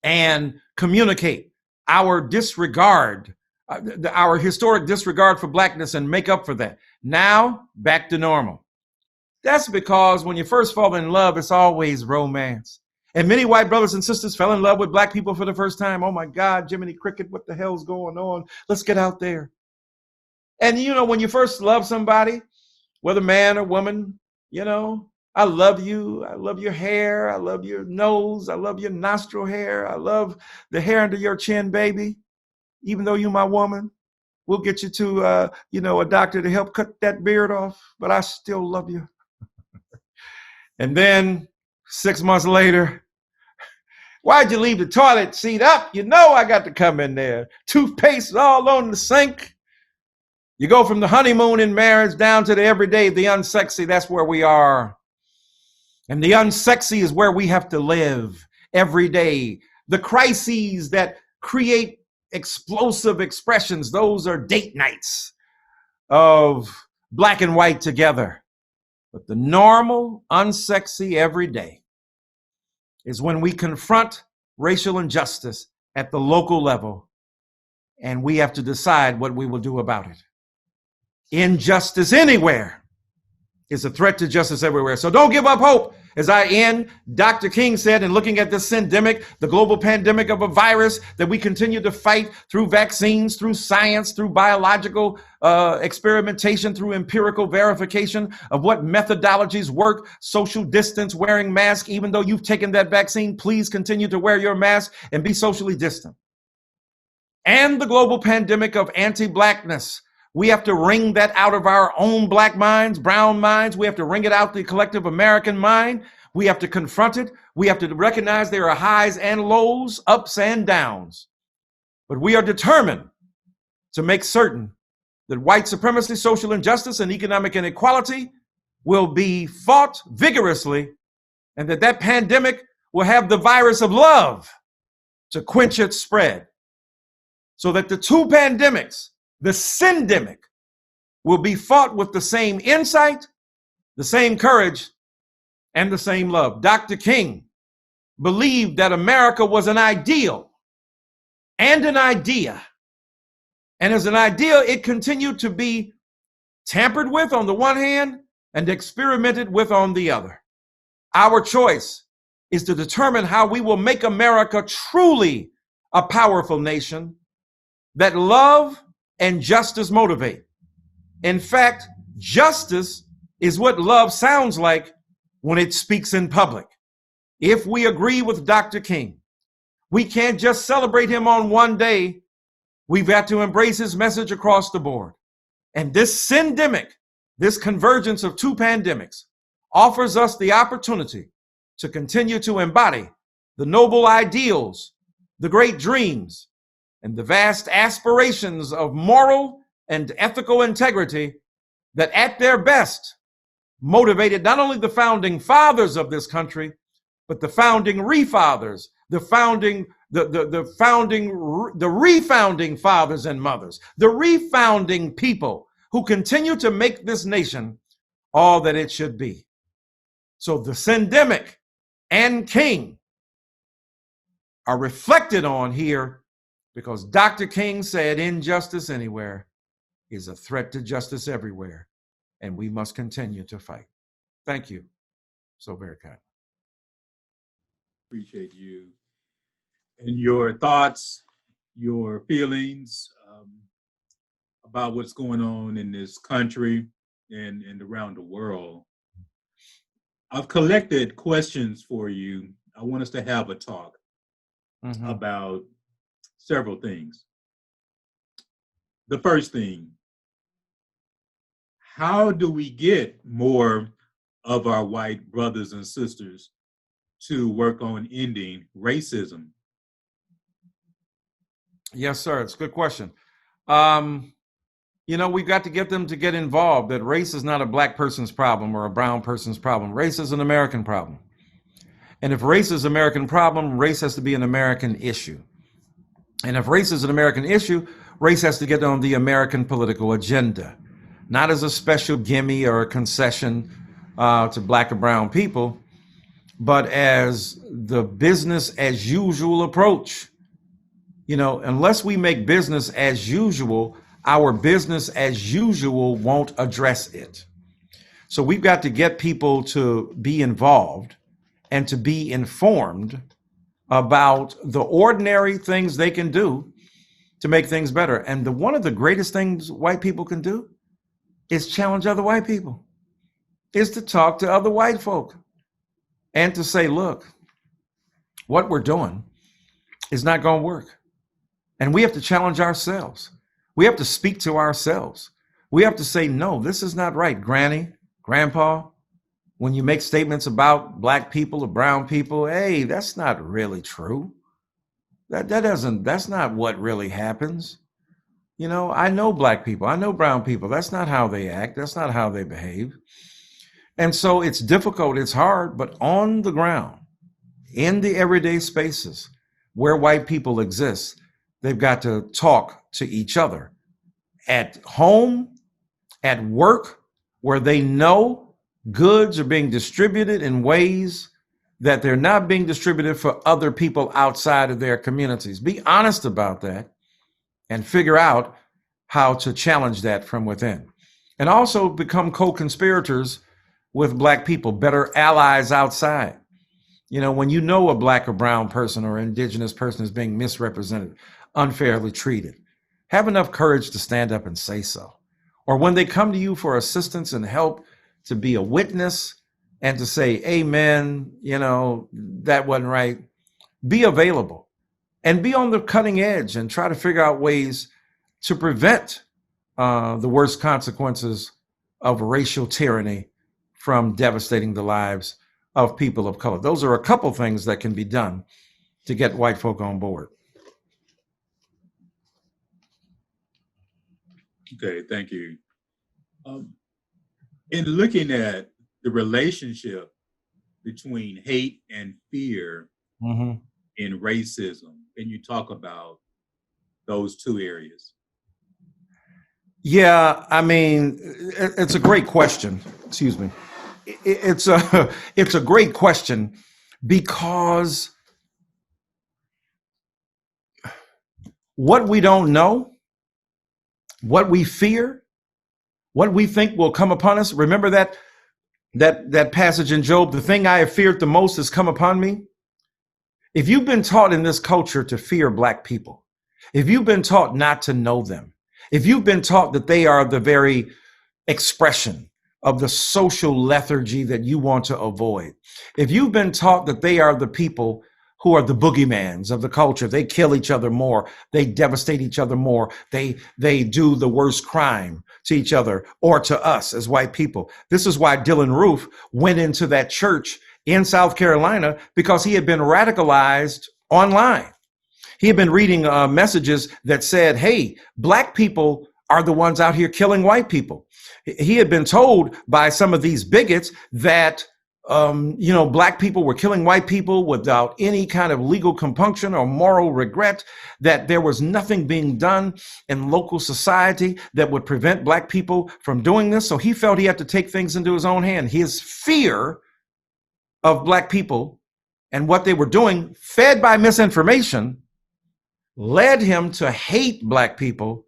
and communicate our disregard, our historic disregard for Blackness and make up for that. Now, back to normal. That's because when you first fall in love, it's always romance. And many white brothers and sisters fell in love with Black people for the first time. Oh my God, Jiminy Cricket, what the hell's going on? Let's get out there. And you know, when you first love somebody, whether man or woman, you know, I love you. I love your hair. I love your nose. I love your nostril hair. I love the hair under your chin, baby. Even though you're my woman, we'll get you to, a doctor to help cut that beard off, but I still love you. And then 6 months later, Why'd you leave the toilet seat up? You know I got to come in there. Toothpaste all on the sink. You go from the honeymoon in marriage down to the everyday, the unsexy. That's where we are. And the unsexy is where we have to live every day. The crises that create explosive expressions, those are date nights of black and white together. But the normal, unsexy everyday is when we confront racial injustice at the local level, and we have to decide what we will do about it. Injustice anywhere is a threat to justice everywhere. So don't give up hope. As I end, Dr. King said, in looking at this syndemic, the global pandemic of a virus that we continue to fight through vaccines, through science, through biological experimentation, through empirical verification of what methodologies work, social distance, wearing masks. Even though you've taken that vaccine, please continue to wear your mask and be socially distant. And the global pandemic of anti-blackness. We have to wring that out of our own black minds, brown minds. We have to wring it out the collective American mind. We have to confront it. We have to recognize there are highs and lows, ups and downs. But we are determined to make certain that white supremacy, social injustice, and economic inequality will be fought vigorously, and that pandemic will have the virus of love to quench its spread. So that the two pandemics, the syndemic, will be fought with the same insight, the same courage, and the same love. Dr. King believed that America was an ideal and an idea. And as an idea, it continued to be tampered with on the one hand and experimented with on the other. Our choice is to determine how we will make America truly a powerful nation that love and justice motivate. In fact, justice is what love sounds like when it speaks in public. If we agree with Dr. King, we can't just celebrate him on one day. We've got to embrace his message across the board. And this syndemic, this convergence of two pandemics, offers us the opportunity to continue to embody the noble ideals, the great dreams, and the vast aspirations of moral and ethical integrity that at their best motivated not only the founding fathers of this country, but the founding refathers, the refounding fathers and mothers, the refounding people who continue to make this nation all that it should be. So the syndemic and King are reflected on here because Dr. King said injustice anywhere is a threat to justice everywhere, and we must continue to fight. Thank you so very kind. Appreciate you and your thoughts, your feelings about what's going on in this country and around the world. I've collected questions for you. I want us to have a talk about several things. The first thing, how do we get more of our white brothers and sisters to work on ending racism? Yes, sir. It's a good question. We've got to get them to get involved, that race is not a black person's problem or a brown person's problem. Race is an American problem. And if race is an American problem, race has to be an American issue. And if race is an American issue, race has to get on the American political agenda, not as a special gimme or a concession to black or brown people, but as the business as usual approach. Unless we make business as usual, our business as usual won't address it. So we've got to get people to be involved and to be informed about the ordinary things they can do to make things better. And one of the greatest things white people can do is challenge other white people, is to talk to other white folk and to say, look, what we're doing is not going to work. And we have to challenge ourselves. We have to speak to ourselves. We have to say, no, this is not right. Granny, grandpa, when you make statements about black people or brown people, hey, that's not really true. That's not what really happens. You know, I know black people, I know brown people. That's not how they act. That's not how they behave. And so it's difficult, it's hard, but on the ground, in the everyday spaces where white people exist, they've got to talk to each other at home, at work, where they know goods are being distributed in ways that they're not being distributed for other people outside of their communities. Be honest about that and figure out how to challenge that from within. And also become co-conspirators with black people, better allies outside. You know, when you know a black or brown person or indigenous person is being misrepresented, unfairly treated, have enough courage to stand up and say so. Or when they come to you for assistance and help, to be a witness and to say, amen, you know, that wasn't right. Be available and be on the cutting edge and try to figure out ways to prevent the worst consequences of racial tyranny from devastating the lives of people of color. Those are a couple things that can be done to get white folk on board. Okay, thank you. In looking at the relationship between hate and fear in racism, can you talk about those two areas? Yeah, I mean, it's a great question. Excuse me. It's a great question because what we don't know, what we fear, what we think will come upon us. Remember that passage in Job, the thing I have feared the most has come upon me. If you've been taught in this culture to fear black people, if you've been taught not to know them, if you've been taught that they are the very expression of the social lethargy that you want to avoid, if you've been taught that they are the people who are the boogeymans of the culture, they kill each other more, they devastate each other more, they do the worst crime to each other or to us as white people. This is why Dylan Roof went into that church in South Carolina, because he had been radicalized online. He had been reading messages that said, hey, black people are the ones out here killing white people. He had been told by some of these bigots that black people were killing white people without any kind of legal compunction or moral regret, that there was nothing being done in local society that would prevent black people from doing this. So he felt he had to take things into his own hand. His fear of black people and what they were doing, fed by misinformation, led him to hate black people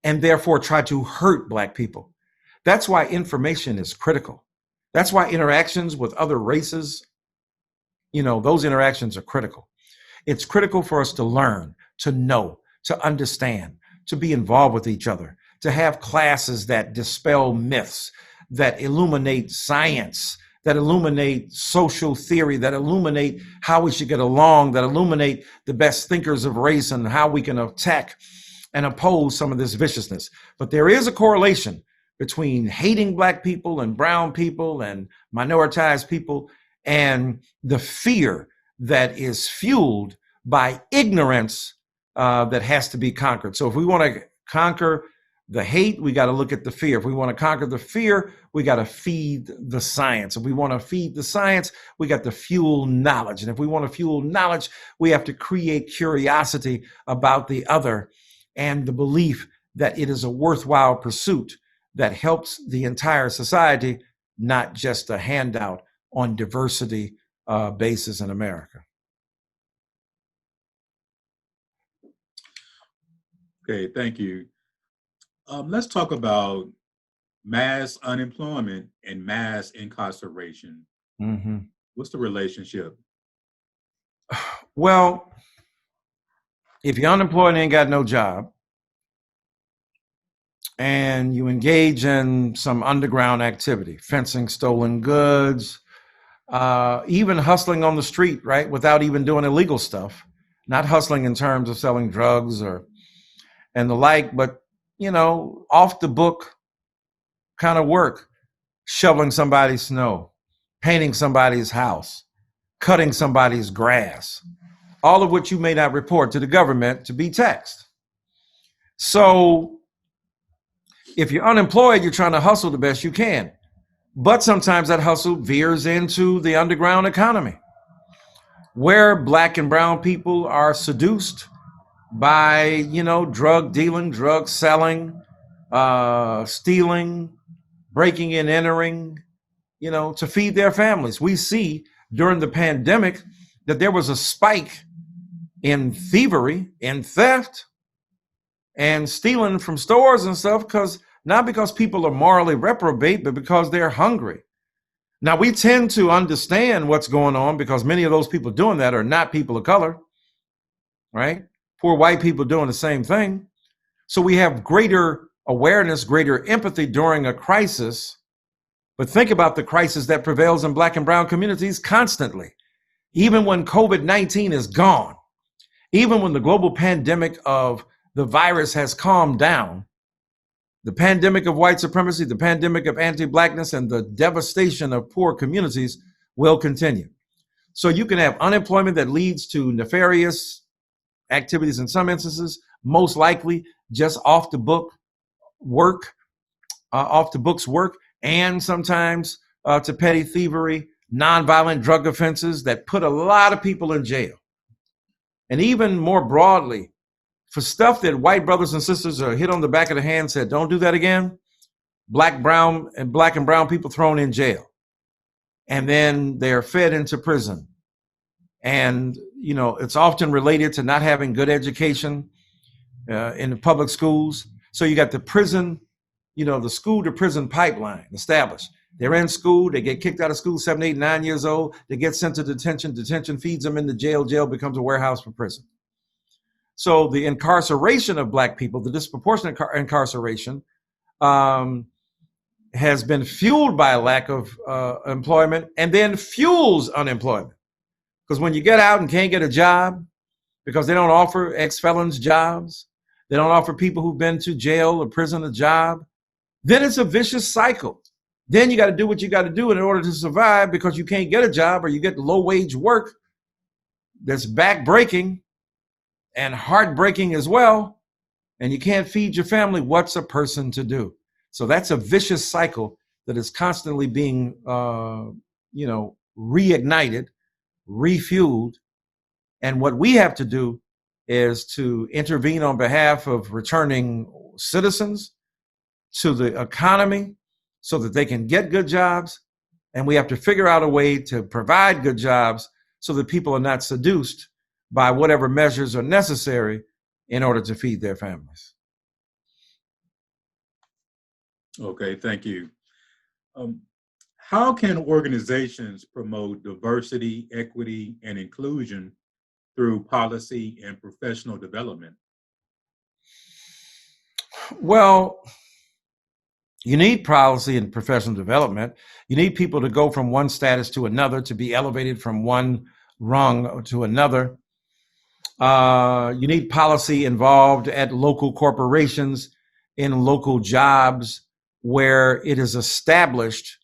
and therefore try to hurt black people. That's why information is critical. That's why interactions with other races, those interactions are critical. It's critical for us to learn, to know, to understand, to be involved with each other, to have classes that dispel myths, that illuminate science, that illuminate social theory, that illuminate how we should get along, that illuminate the best thinkers of race and how we can attack and oppose some of this viciousness. But there is a correlation between hating black people and brown people and minoritized people and the fear that is fueled by ignorance that has to be conquered. So if we want to conquer the hate, we got to look at the fear. If we want to conquer the fear, we got to feed the science. If we want to feed the science, we got to fuel knowledge. And if we want to fuel knowledge, we have to create curiosity about the other and the belief that it is a worthwhile pursuit that helps the entire society, not just a handout on diversity basis in America. Okay, thank you. Let's talk about mass unemployment and mass incarceration. Mm-hmm. What's the relationship? Well, if you're unemployed and ain't got no job, and you engage in some underground activity, fencing stolen goods, even hustling on the street, right, without even doing illegal stuff, not hustling in terms of selling drugs and the like, but, off the book kind of work, shoveling somebody's snow, painting somebody's house, cutting somebody's grass, all of which you may not report to the government to be taxed. So if you're unemployed, you're trying to hustle the best you can. But sometimes that hustle veers into the underground economy, where Black and brown people are seduced by, drug dealing, drug selling, stealing, breaking and entering, to feed their families. We see during the pandemic that there was a spike in thievery, in theft, and stealing from stores and stuff, not because people are morally reprobate, but because they're hungry. Now, we tend to understand what's going on because many of those people doing that are not people of color, right? Poor white people doing the same thing. So we have greater awareness, greater empathy during a crisis. But think about the crisis that prevails in Black and brown communities constantly. Even when COVID-19 is gone, even when the global pandemic of the virus has calmed down, the pandemic of white supremacy, the pandemic of anti-Blackness, and the devastation of poor communities will continue. So you can have unemployment that leads to nefarious activities in some instances, most likely just off the books work, and sometimes to petty thievery, nonviolent drug offenses that put a lot of people in jail. And even more broadly, for stuff that white brothers and sisters are hit on the back of the hand and said, don't do that again, Black and brown people thrown in jail. And then they're fed into prison. And, it's often related to not having good education in the public schools. So you got the prison, the school to prison pipeline established. They're in school, they get kicked out of school, 7, 8, 9 years old. They get sent to detention. Detention feeds them into jail. Jail becomes a warehouse for prison. So the incarceration of Black people, the disproportionate incarceration, has been fueled by a lack of employment, and then fuels unemployment. Because when you get out and can't get a job, because they don't offer ex-felons jobs, they don't offer people who've been to jail or prison a job, then it's a vicious cycle. Then you got to do what you got to do in order to survive, because you can't get a job, or you get low-wage work that's back-breaking and heartbreaking as well, and you can't feed your family. What's a person to do? So that's a vicious cycle that is constantly being, reignited, refueled. And what we have to do is to intervene on behalf of returning citizens to the economy so that they can get good jobs. And we have to figure out a way to provide good jobs so that people are not seduced by whatever measures are necessary in order to feed their families. Okay, thank you. How can organizations promote diversity, equity, and inclusion through policy and professional development? Well, you need policy and professional development. You need people to go from one status to another, to be elevated from one rung to another. You need policy involved at local corporations, in local jobs, where it is established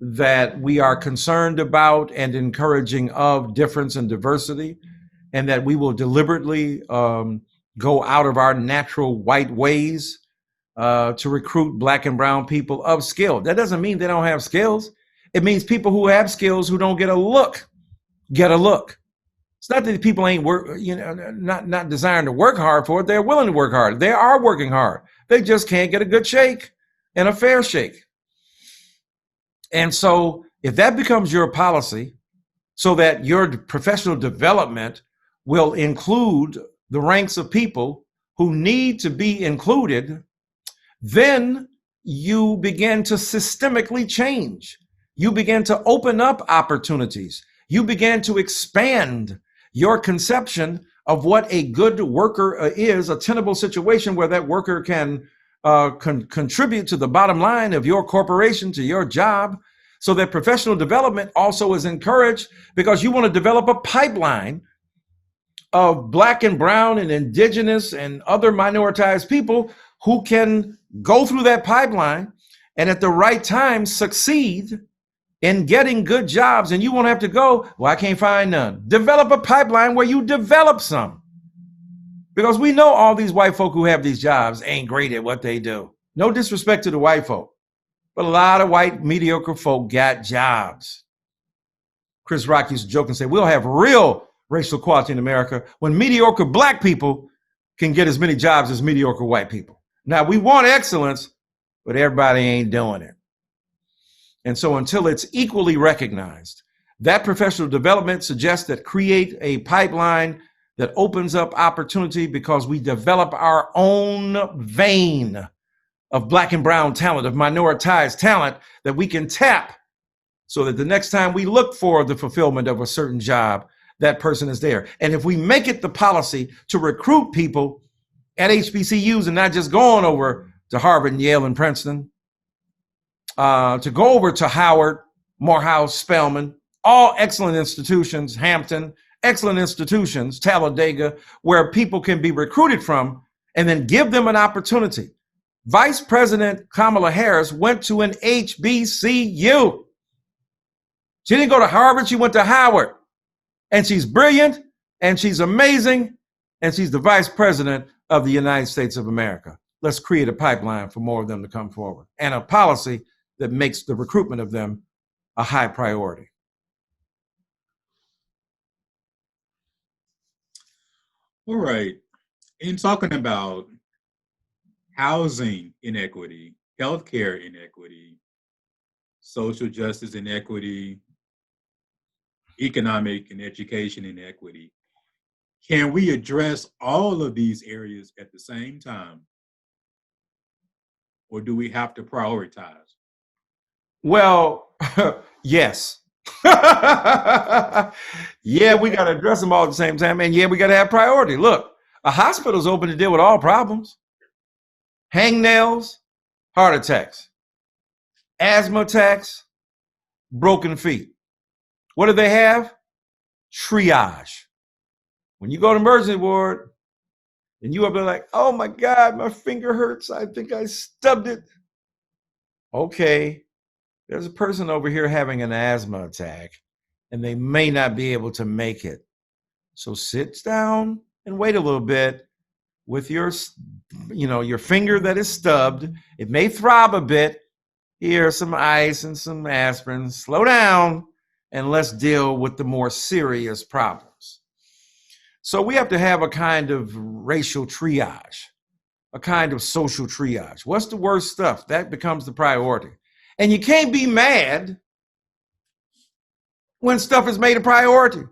that we are concerned about and encouraging of difference and diversity, and that we will deliberately go out of our natural white ways to recruit Black and brown people of skill. That doesn't mean they don't have skills. It means people who have skills who don't get a look. It's not that people ain't not desiring to work hard for it. They're willing to work hard. They are working hard. They just can't get a good shake and a fair shake. And so if that becomes your policy, so that your professional development will include the ranks of people who need to be included, then you begin to systemically change. You begin to open up opportunities. You begin to expand your conception of what a good worker is, a tenable situation where that worker can contribute to the bottom line of your corporation, to your job, so that professional development also is encouraged, because you want to develop a pipeline of Black and brown and indigenous and other minoritized people who can go through that pipeline and at the right time succeed in getting good jobs, and you won't have to go, well, I can't find none. Develop a pipeline where you develop some. Because we know all these white folk who have these jobs ain't great at what they do. No disrespect to the white folk, but a lot of white mediocre folk got jobs. Chris Rock used to joke and say, we'll have real racial equality in America when mediocre black people can get as many jobs as mediocre white people. Now, we want excellence, but everybody ain't doing it. And so until it's equally recognized, that professional development suggests that create a pipeline that opens up opportunity because we develop our own vein of black and brown talent, of minoritized talent that we can tap so that the next time we look for the fulfillment of a certain job, that person is there. And if we make it the policy to recruit people at HBCUs and not just going over to Harvard and Yale and Princeton, to go over to Howard, Morehouse, Spelman, all excellent institutions, Hampton, excellent institutions, Talladega, where people can be recruited from, and then give them an opportunity. Vice President Kamala Harris went to an HBCU. She didn't go to Harvard, she went to Howard. And she's brilliant, and she's amazing, and she's the Vice President of the United States of America. Let's create a pipeline for more of them to come forward, and a policy that makes the recruitment of them a high priority. All right. In talking about housing inequity, healthcare inequity, social justice inequity, economic and education inequity, can we address all of these areas at the same time? Or do we have to prioritize? Well, yes. Yeah, we got to address them all at the same time. And yeah, we got to have priority. Look, a hospital's open to deal with all problems. Hangnails, heart attacks, asthma attacks, broken feet. What do they have? Triage. When you go to emergency ward and you up there like, oh my God, my finger hurts. I think I stubbed it. Okay, there's a person over here having an asthma attack and they may not be able to make it. So sit down and wait a little bit with your finger that is stubbed. It may throb a bit. Here's some ice and some aspirin. Slow down and let's deal with the more serious problems. So we have to have a kind of racial triage, a kind of social triage. What's the worst stuff? That becomes the priority. And you can't be mad when stuff is made a priority.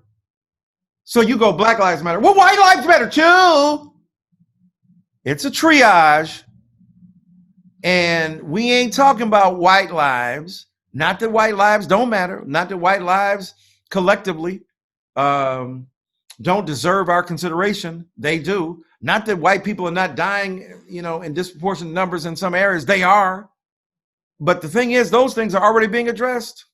So you go, Black Lives Matter. Well, white lives matter too. It's a triage. And we ain't talking about white lives. Not that white lives don't matter. Not that white lives collectively don't deserve our consideration. They do. Not that white people are not dying, in disproportionate numbers in some areas. They are. But the thing is, those things are already being addressed.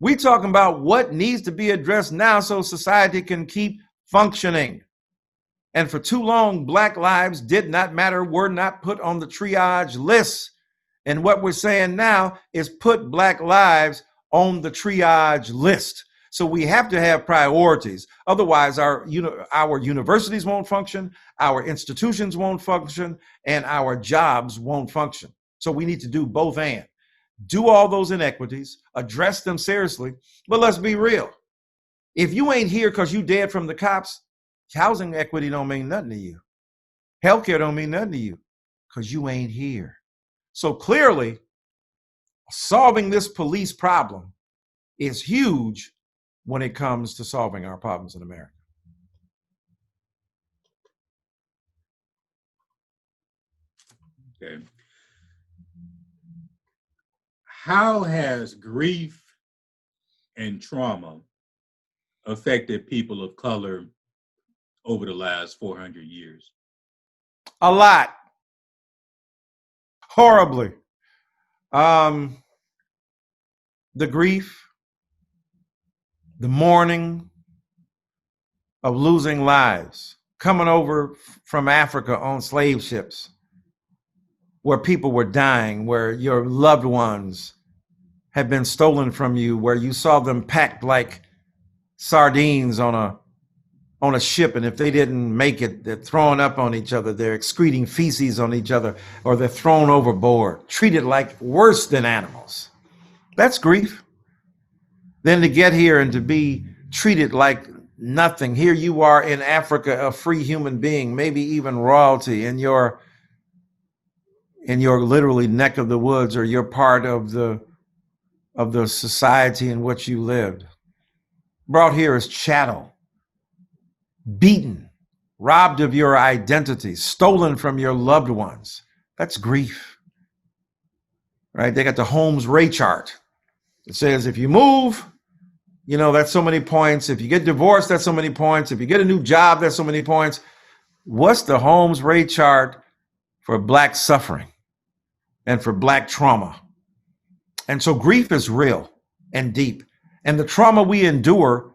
We're talking about what needs to be addressed now so society can keep functioning. And for too long, Black lives did not matter, were not put on the triage list. And what we're saying now is put Black lives on the triage list. So we have to have priorities. Otherwise, our universities won't function, our institutions won't function, and our jobs won't function. So we need to do both and. Do all those inequities, address them seriously, but let's be real. If you ain't here because you dead from the cops, housing equity don't mean nothing to you. Healthcare don't mean nothing to you because you ain't here. So clearly, solving this police problem is huge when it comes to solving our problems in America. Okay. How has grief and trauma affected people of color over the last 400 years? A lot. Horribly. The grief, the mourning of losing lives, coming over from Africa on slave ships, where people were dying, where your loved ones have been stolen from you, where you saw them packed like sardines on a ship, and if they didn't make it, they're throwing up on each other, they're excreting feces on each other, or they're thrown overboard, treated like worse than animals. That's grief. Then to get here and to be treated like nothing. Here you are in Africa, a free human being, maybe even royalty in your literally neck of the woods, or you're part of the society in which you lived. Brought here as chattel, beaten, robbed of your identity, stolen from your loved ones. That's grief, right? They got the Holmes Ray chart. It says if you move, that's so many points. If you get divorced, that's so many points. If you get a new job, that's so many points. What's the Holmes Ray chart for Black suffering and for Black trauma? And so grief is real and deep. And the trauma we endure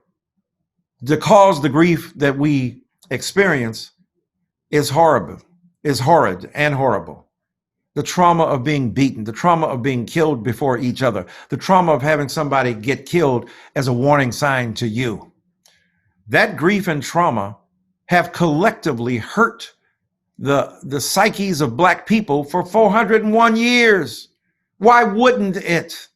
to cause the grief that we experience is horrible, is horrid and horrible. The trauma of being beaten, the trauma of being killed before each other, the trauma of having somebody get killed as a warning sign to you. That grief and trauma have collectively hurt the psyches of Black people for 401 years. Why wouldn't it?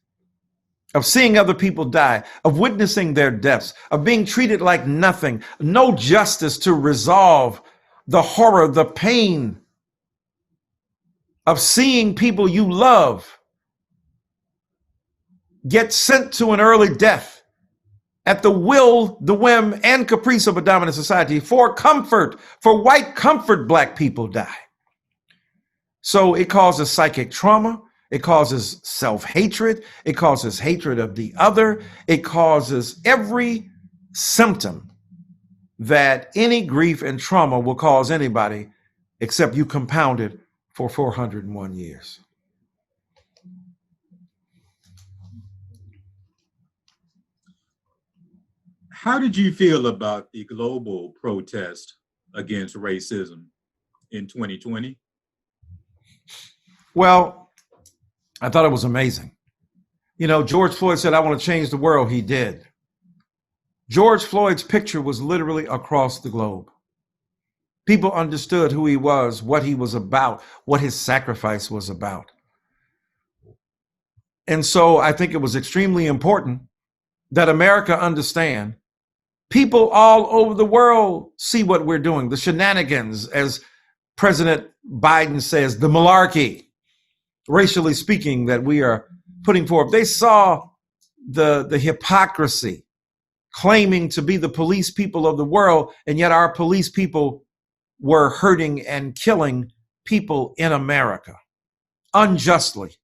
Of seeing other people die, of witnessing their deaths, of being treated like nothing, no justice to resolve the horror, the pain of seeing people you love get sent to an early death at the will, the whim, and caprice of a dominant society for comfort, for white comfort. Black people die. So it causes psychic trauma. It causes self-hatred. It causes hatred of the other. It causes every symptom that any grief and trauma will cause anybody, except you compound it for 401 years. How did you feel about the global protest against racism in 2020? Well, I thought it was amazing. George Floyd said, "I want to change the world." He did. George Floyd's picture was literally across the globe. People understood who he was, what he was about, what his sacrifice was about. And so I think it was extremely important that America understand. People all over the world see what we're doing, the shenanigans, as President Biden says, the malarkey, racially speaking, that we are putting forth. They saw the hypocrisy, claiming to be the police people of the world, and yet our police people were hurting and killing people in America unjustly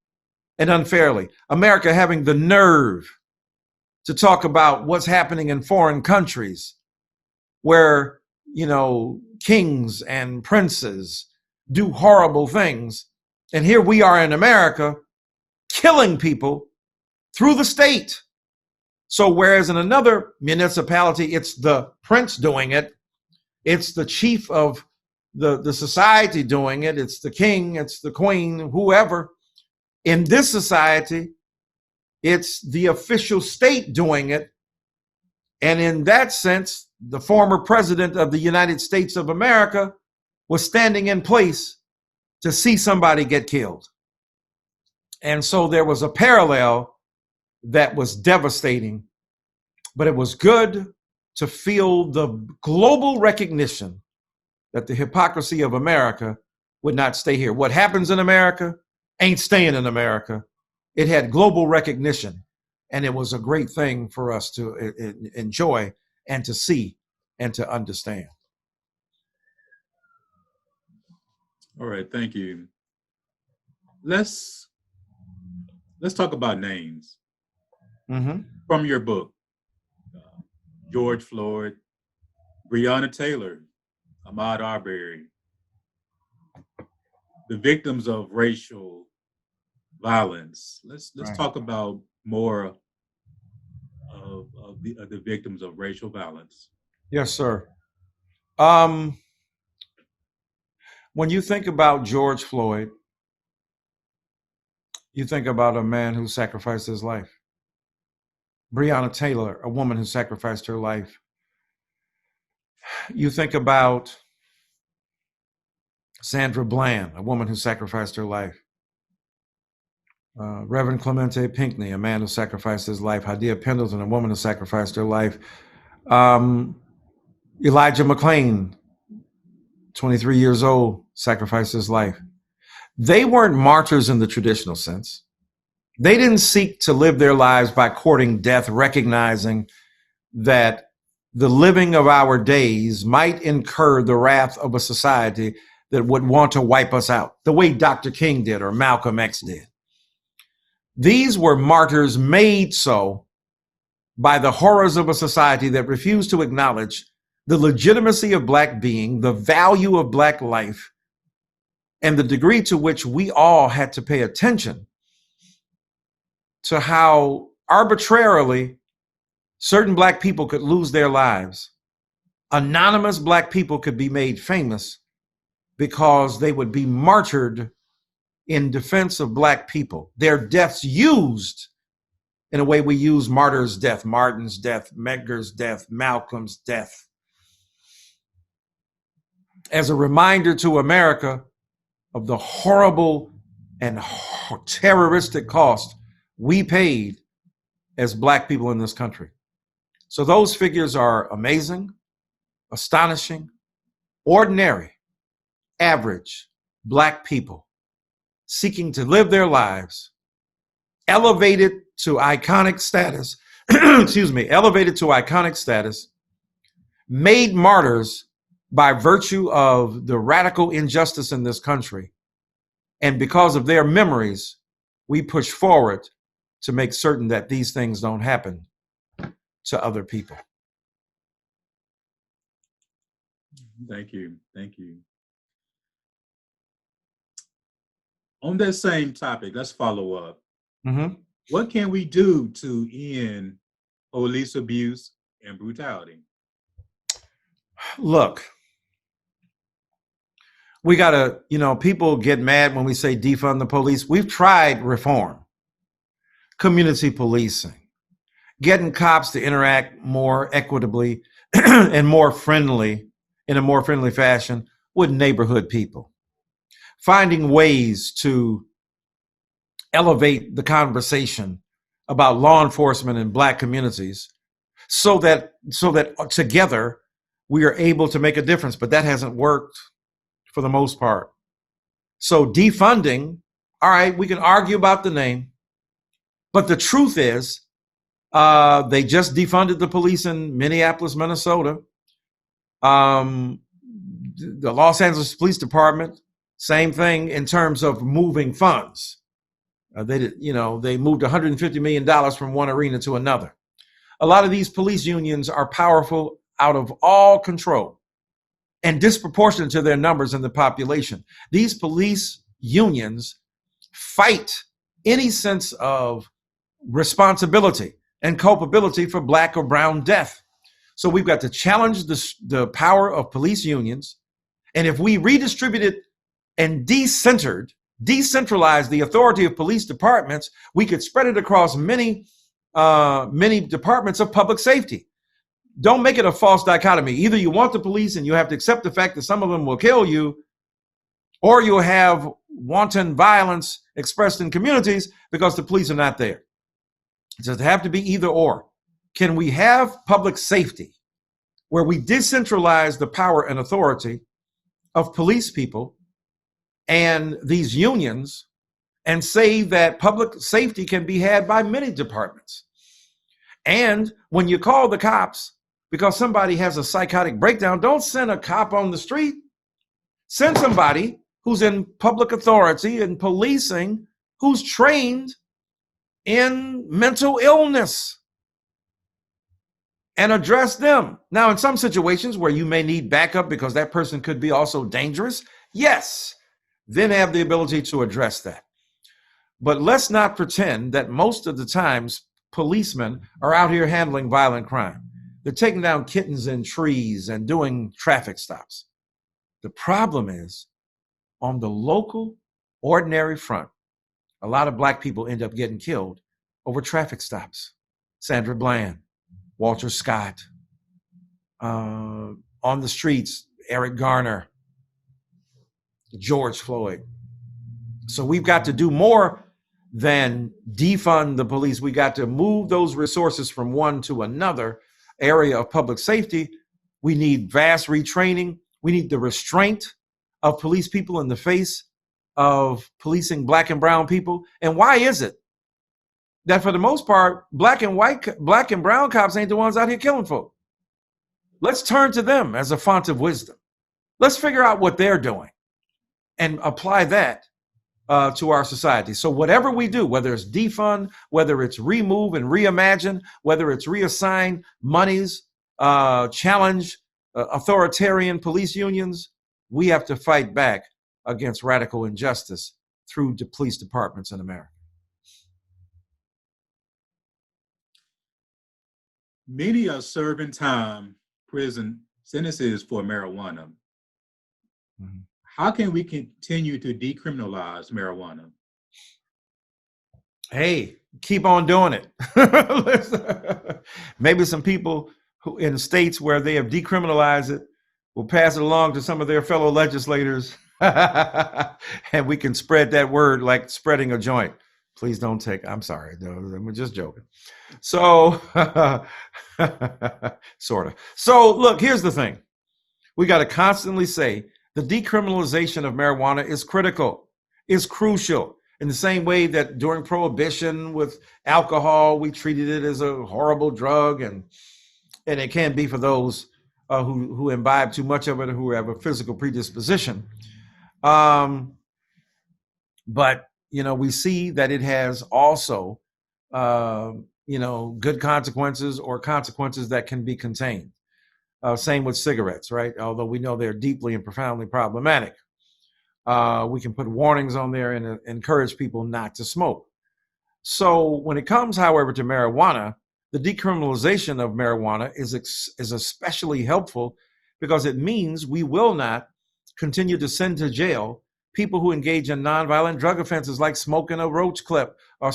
and unfairly. America having the nerve to talk about what's happening in foreign countries where, kings and princes do horrible things. And here we are in America killing people through the state. So whereas in another municipality, it's the prince doing it, it's the chief of the society doing it, it's the king, it's the queen, whoever. In this society, it's the official state doing it. And in that sense, the former president of the United States of America was standing in place to see somebody get killed. And so there was a parallel that was devastating, but it was good to feel the global recognition that the hypocrisy of America would not stay here. What happens in America ain't staying in America. It had global recognition, and it was a great thing for us to enjoy and to see and to understand. All right, thank you. Let's talk about names. Mm-hmm. From your book, George Floyd, Breonna Taylor, Ahmaud Arbery, the victims of racial violence. Let's Right. talk about more of the victims of racial violence. Yes, sir. When you think about George Floyd, you think about a man who sacrificed his life. Breonna Taylor, a woman who sacrificed her life. You think about Sandra Bland, a woman who sacrificed her life. Reverend Clemente Pinckney, a man who sacrificed his life. Hadia Pendleton, a woman who sacrificed her life. Elijah McClain, 23 years old, sacrificed his life. They weren't martyrs in the traditional sense. They didn't seek to live their lives by courting death, recognizing that the living of our days might incur the wrath of a society that would want to wipe us out, the way Dr. King did or Malcolm X did. These were martyrs made so by the horrors of a society that refused to acknowledge the legitimacy of Black being, the value of Black life, and the degree to which we all had to pay attention to how arbitrarily certain Black people could lose their lives. Anonymous Black people could be made famous because they would be martyred in defense of Black people. Their deaths used in a way we use martyrs' death, Martin's death, Medgar's death, Malcolm's death, as a reminder to America of the horrible and terroristic cost we paid as Black people in this country. So those figures are amazing, astonishing, ordinary, average Black people seeking to live their lives, elevated to iconic status, elevated to iconic status, made martyrs by virtue of the radical injustice in this country. And because of their memories, we push forward to make certain that these things don't happen to other people. Thank you. Thank you. On that same topic, let's follow up. Mm-hmm. What can we do to end police abuse and brutality? Look, we gotta, people get mad when we say defund the police. We've tried reform, community policing, getting cops to interact more equitably and more friendly, in a more friendly fashion with neighborhood people, finding ways to elevate the conversation about law enforcement in Black communities so that together we are able to make a difference. But that hasn't worked for the most part. So defunding, all right, we can argue about the name, but the truth is they just defunded the police in Minneapolis, Minnesota. The Los Angeles Police Department, same thing in terms of moving funds. They moved $150 million from one arena to another. A lot of these police unions are powerful out of all control and disproportionate to their numbers in the population. These police unions fight any sense of responsibility and culpability for Black or brown death. So we've got to challenge the power of police unions. And if we redistributed and decentralized the authority of police departments, we could spread it across many departments of public safety. Don't make it a false dichotomy. Either you want the police and you have to accept the fact that some of them will kill you, or you'll have wanton violence expressed in communities because the police are not there. It doesn't have to be either or. Can we have public safety where we decentralize the power and authority of police people and these unions and say that public safety can be had by many departments? And when you call the cops because somebody has a psychotic breakdown, don't send a cop on the street. Send somebody who's in public authority and policing, who's trained in mental illness, and address them. Now, in some situations where you may need backup because that person could be also dangerous, yes, then have the ability to address that. But let's not pretend that most of the times policemen are out here handling violent crime. They're taking down kittens in trees and doing traffic stops. The problem is on the local, ordinary front, A lot of Black people end up getting killed over traffic stops. Sandra Bland, Walter Scott, on the streets, Eric Garner, George Floyd. So we've got to do more than defund the police. We got to move those resources from one to another area of public safety. We need vast retraining. We need the restraint of police people in the face of policing Black and brown people. And why is it that for the most part, Black and brown cops ain't the ones out here killing folk? Let's turn to them as a font of wisdom. Let's figure out what they're doing and apply that to our society. So whatever we do, whether it's defund, whether it's remove and reimagine, whether it's reassign monies, challenge authoritarian police unions, we have to fight back against radical injustice through the police departments in America. Many are serving time prison sentences for marijuana. Mm-hmm. How can we continue to decriminalize marijuana? Hey, keep on doing it. Maybe some people who in states where they have decriminalized it will pass it along to some of their fellow legislators and we can spread that word like spreading a joint. Please don't take, I'm sorry, I'm just joking. So, sort of. So look, here's the thing. We got to constantly say the decriminalization of marijuana is critical, is crucial. In the same way that during Prohibition with alcohol, we treated it as a horrible drug, and it can be for those who imbibe too much of it or who have a physical predisposition. But we see that it has also good consequences or consequences that can be contained. Same with cigarettes, right? Although we know they're deeply and profoundly problematic. We can put warnings on there and encourage people not to smoke. So when it comes, however, to marijuana, the decriminalization of marijuana is especially helpful because it means we will not continue to send to jail people who engage in nonviolent drug offenses like smoking a roach clip or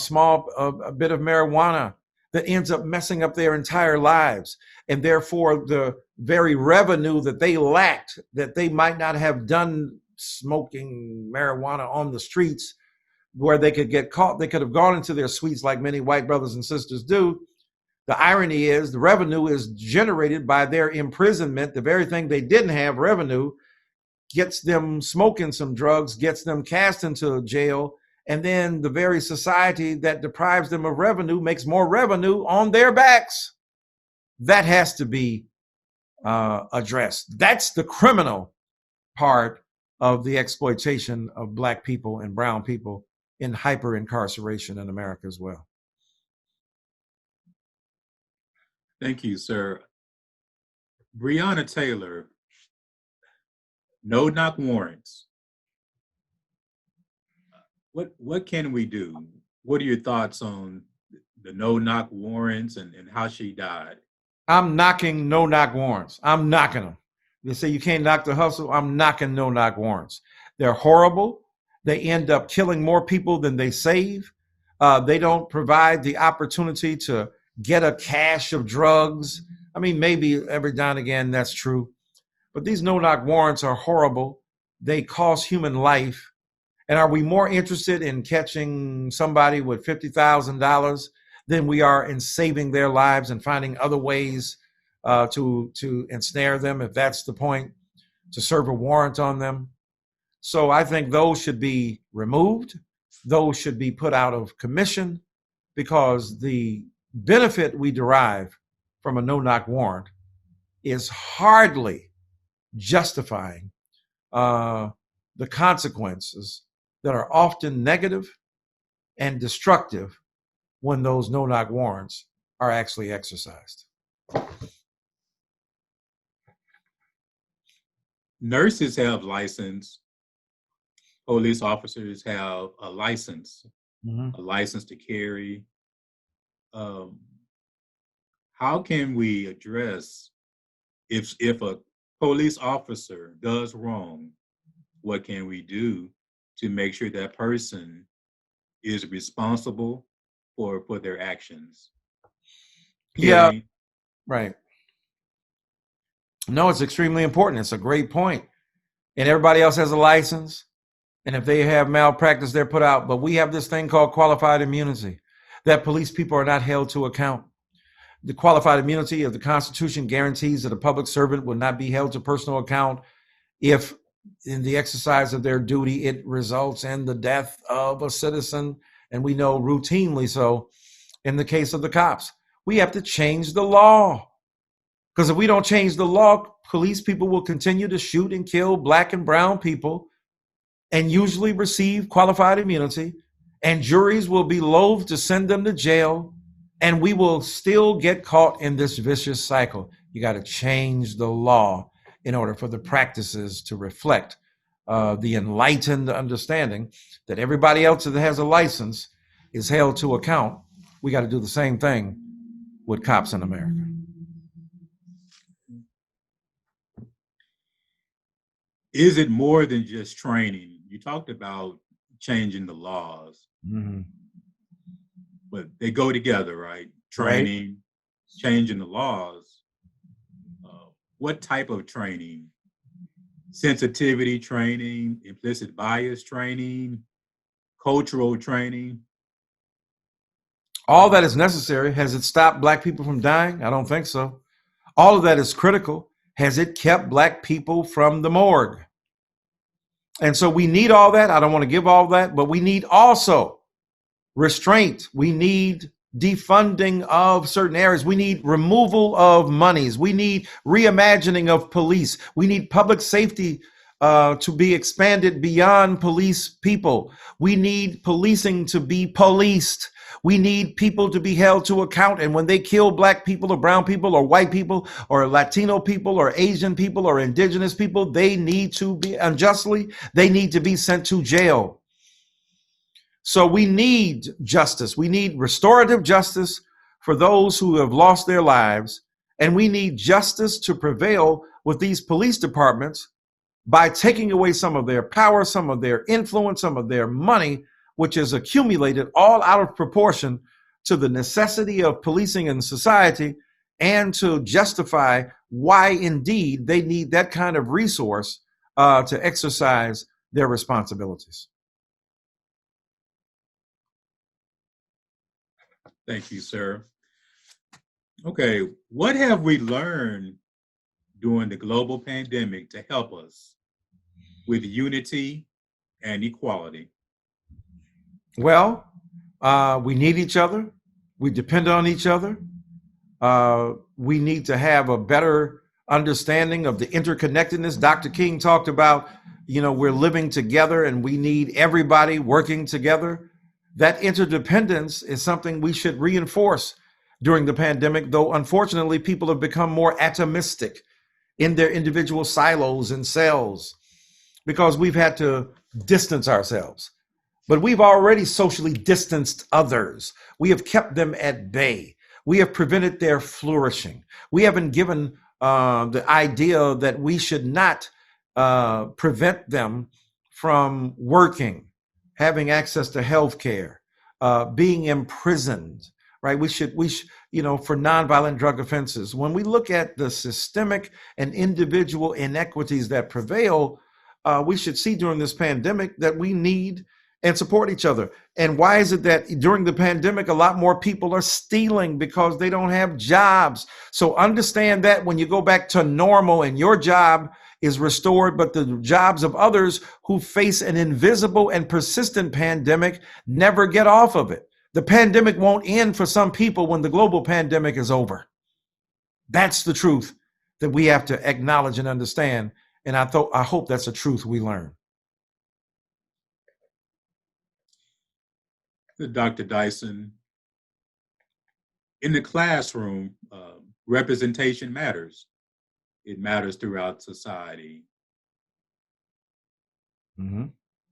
a bit of marijuana that ends up messing up their entire lives. And therefore, the very revenue that they lacked, that they might not have done smoking marijuana on the streets where they could get caught, they could have gone into their suites like many white brothers and sisters do. The irony is the revenue is generated by their imprisonment. The very thing they didn't have revenue gets them smoking some drugs, gets them cast into jail, and then the very society that deprives them of revenue makes more revenue on their backs. That has to be addressed. That's the criminal part of the exploitation of Black people and brown people in hyper incarceration in America as well. Thank you, sir. Breonna Taylor, no-knock warrants. What can we do? What are your thoughts on the no-knock warrants and how she died? I'm knocking no-knock warrants. I'm knocking them. They say you can't knock the hustle. I'm knocking no-knock warrants. They're horrible. They end up killing more people than they save. They don't provide the opportunity to get a cache of drugs. I mean, maybe every now and again that's true. But these no-knock warrants are horrible. They cost human life. And are we more interested in catching somebody with $50,000 than we are in saving their lives and finding other ways to ensnare them, if that's the point, to serve a warrant on them? So I think those should be removed. Those should be put out of commission because the benefit we derive from a no-knock warrant is hardly justifying the consequences that are often negative and destructive when those no-knock warrants are actually exercised. Nurses have license. Police officers have a license, a license to carry. How can we address if a police officer does wrong, what can we do to make sure that person is responsible for their actions. Yeah, Killing. right. No, it's extremely important. It's a great point. And everybody else has a license. And if they have malpractice, they're put out. But we have this thing called qualified immunity, that police people are not held to account. The qualified immunity of the Constitution guarantees that a public servant will not be held to personal account if in the exercise of their duty, it results in the death of a citizen. And we know routinely so in the case of the cops. We have to change the law. Because if we don't change the law, police people will continue to shoot and kill black and brown people and usually receive qualified immunity. And juries will be loath to send them to jail. And we will still get caught in this vicious cycle. You got to change the law in order for the practices to reflect the enlightened understanding that everybody else that has a license is held to account. We got to do the same thing with cops in America. Is it more than just training? You talked about changing the laws, but they go together, right? Training, changing the laws. What type of training? Sensitivity training, implicit bias training, cultural training? All that is necessary. Has it stopped black people from dying? I don't think so. All of that is critical. Has it kept black people from the morgue? And so we need all that. I don't want to give all that, but we need also restraint. We need defunding of certain areas. We need removal of monies. We need reimagining of police. We need public safety to be expanded beyond police people. We need policing to be policed. We need people to be held to account. And when they kill black people or brown people or white people or Latino people or Asian people or indigenous people, they need to be unjustly, they need to be sent to jail. So we need justice. We need restorative justice for those who have lost their lives. And we need justice to prevail with these police departments by taking away some of their power, some of their influence, some of their money, which is accumulated all out of proportion to the necessity of policing in society and to justify why indeed they need that kind of resource to exercise their responsibilities. Thank you, sir. Okay, what have we learned during the global pandemic to help us with unity and equality? Well, we need each other. We depend on each other. We need to have a better understanding of the interconnectedness. Dr. King talked about, we're living together and we need everybody working together. That interdependence is something we should reinforce during the pandemic, though unfortunately people have become more atomistic in their individual silos and cells because we've had to distance ourselves. But we've already socially distanced others. We have kept them at bay. We have prevented their flourishing. We haven't given the idea that we should not prevent them from working, having access to health care, being imprisoned, right? We should, for nonviolent drug offenses. When we look at the systemic and individual inequities that prevail, we should see during this pandemic that we need and support each other. And why is it that during the pandemic, a lot more people are stealing because they don't have jobs? So understand that when you go back to normal and your job is restored, but the jobs of others who face an invisible and persistent pandemic never get off of it. The pandemic won't end for some people when the global pandemic is over. That's the truth that we have to acknowledge and understand. And I hope that's a truth we learn. Dr. Dyson, in the classroom, representation matters. It matters throughout society. Mm-hmm.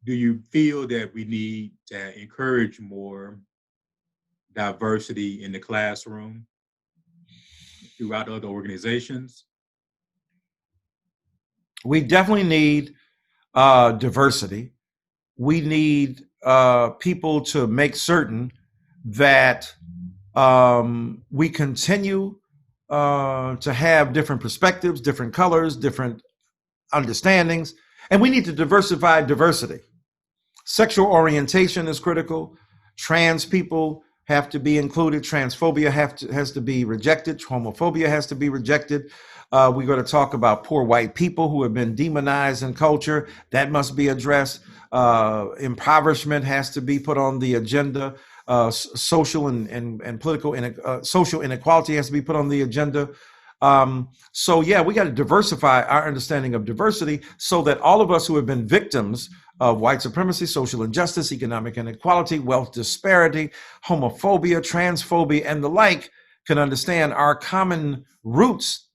Do you feel that we need to encourage more diversity in the classroom throughout other organizations? We definitely need diversity. we need people to make certain that we continue to have different perspectives, different colors, different understandings, and we need to diversify diversity. Sexual orientation is critical. Trans people have to be included. Transphobia has to be rejected. Homophobia has to be rejected. We're going to talk about poor white people who have been demonized in culture. That must be addressed. Impoverishment has to be put on the agenda. Social and political social inequality has to be put on the agenda. So yeah, we got to diversify our understanding of diversity so that all of us who have been victims of white supremacy, social injustice, economic inequality, wealth disparity, homophobia, transphobia, and the like can understand our common roots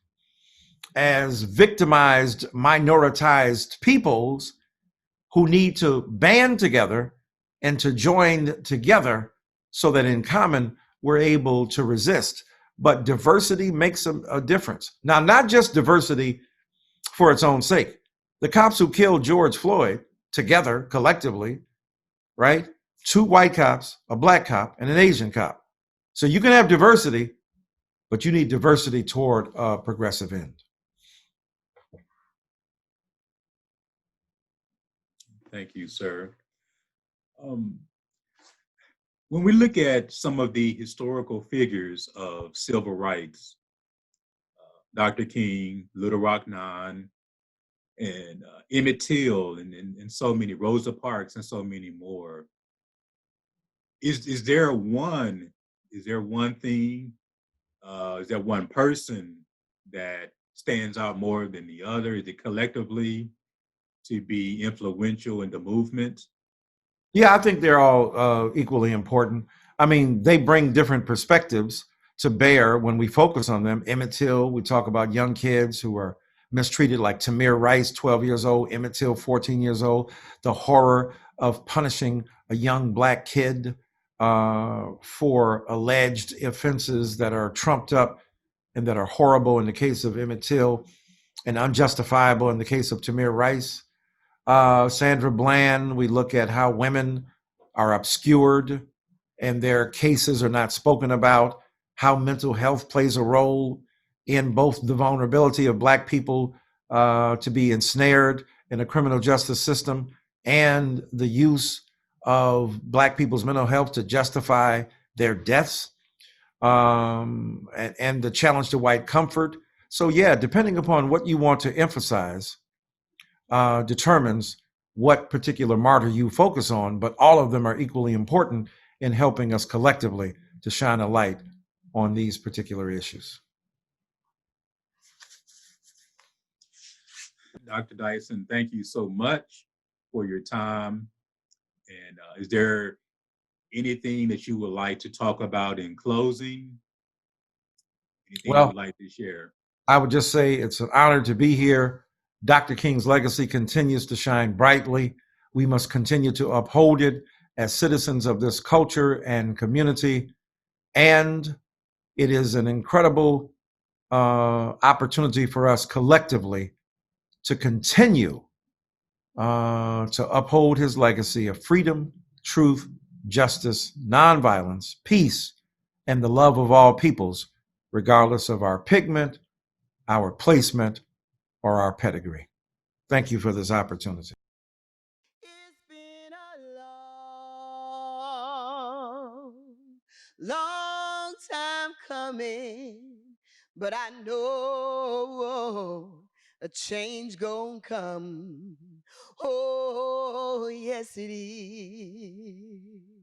as victimized, minoritized peoples who need to band together and to join together so that in common we're able to resist. But diversity makes a difference. Now, not just diversity for its own sake. The cops who killed George Floyd together, collectively, right? 2 white cops, a black cop, and an Asian cop. So you can have diversity, but you need diversity toward a progressive end. Thank you, sir. When we look at some of the historical figures of civil rights, Dr. King, Little Rock Nine, and Emmett Till, and so many, Rosa Parks, and so many more, is there one thing, is there one person that stands out more than the other? Is it collectively to be influential in the movement? Yeah, I think they're all equally important. I mean, they bring different perspectives to bear when we focus on them. Emmett Till, we talk about young kids who are mistreated, like Tamir Rice, 12 years old, Emmett Till, 14 years old, the horror of punishing a young black kid for alleged offenses that are trumped up and that are horrible in the case of Emmett Till and unjustifiable in the case of Tamir Rice. Sandra Bland, we look at how women are obscured and their cases are not spoken about, how mental health plays a role in both the vulnerability of Black people to be ensnared in a criminal justice system and the use of Black people's mental health to justify their deaths, and the challenge to white comfort. So yeah, depending upon what you want to emphasize, determines what particular martyr you focus on, but all of them are equally important in helping us collectively to shine a light on these particular issues. Dr. Dyson, thank you so much for your time. And is there anything that you would like to talk about in closing? Anything you would like to share? I would just say it's an honor to be here. Dr. King's legacy continues to shine brightly. We must continue to uphold it as citizens of this culture and community. And it is an incredible opportunity for us collectively to continue to uphold his legacy of freedom, truth, justice, nonviolence, peace, and the love of all peoples, regardless of our pigment, our placement, or our pedigree. Thank you for this opportunity. It's been a long time coming, but I know a change gonna come. Oh, yes it is.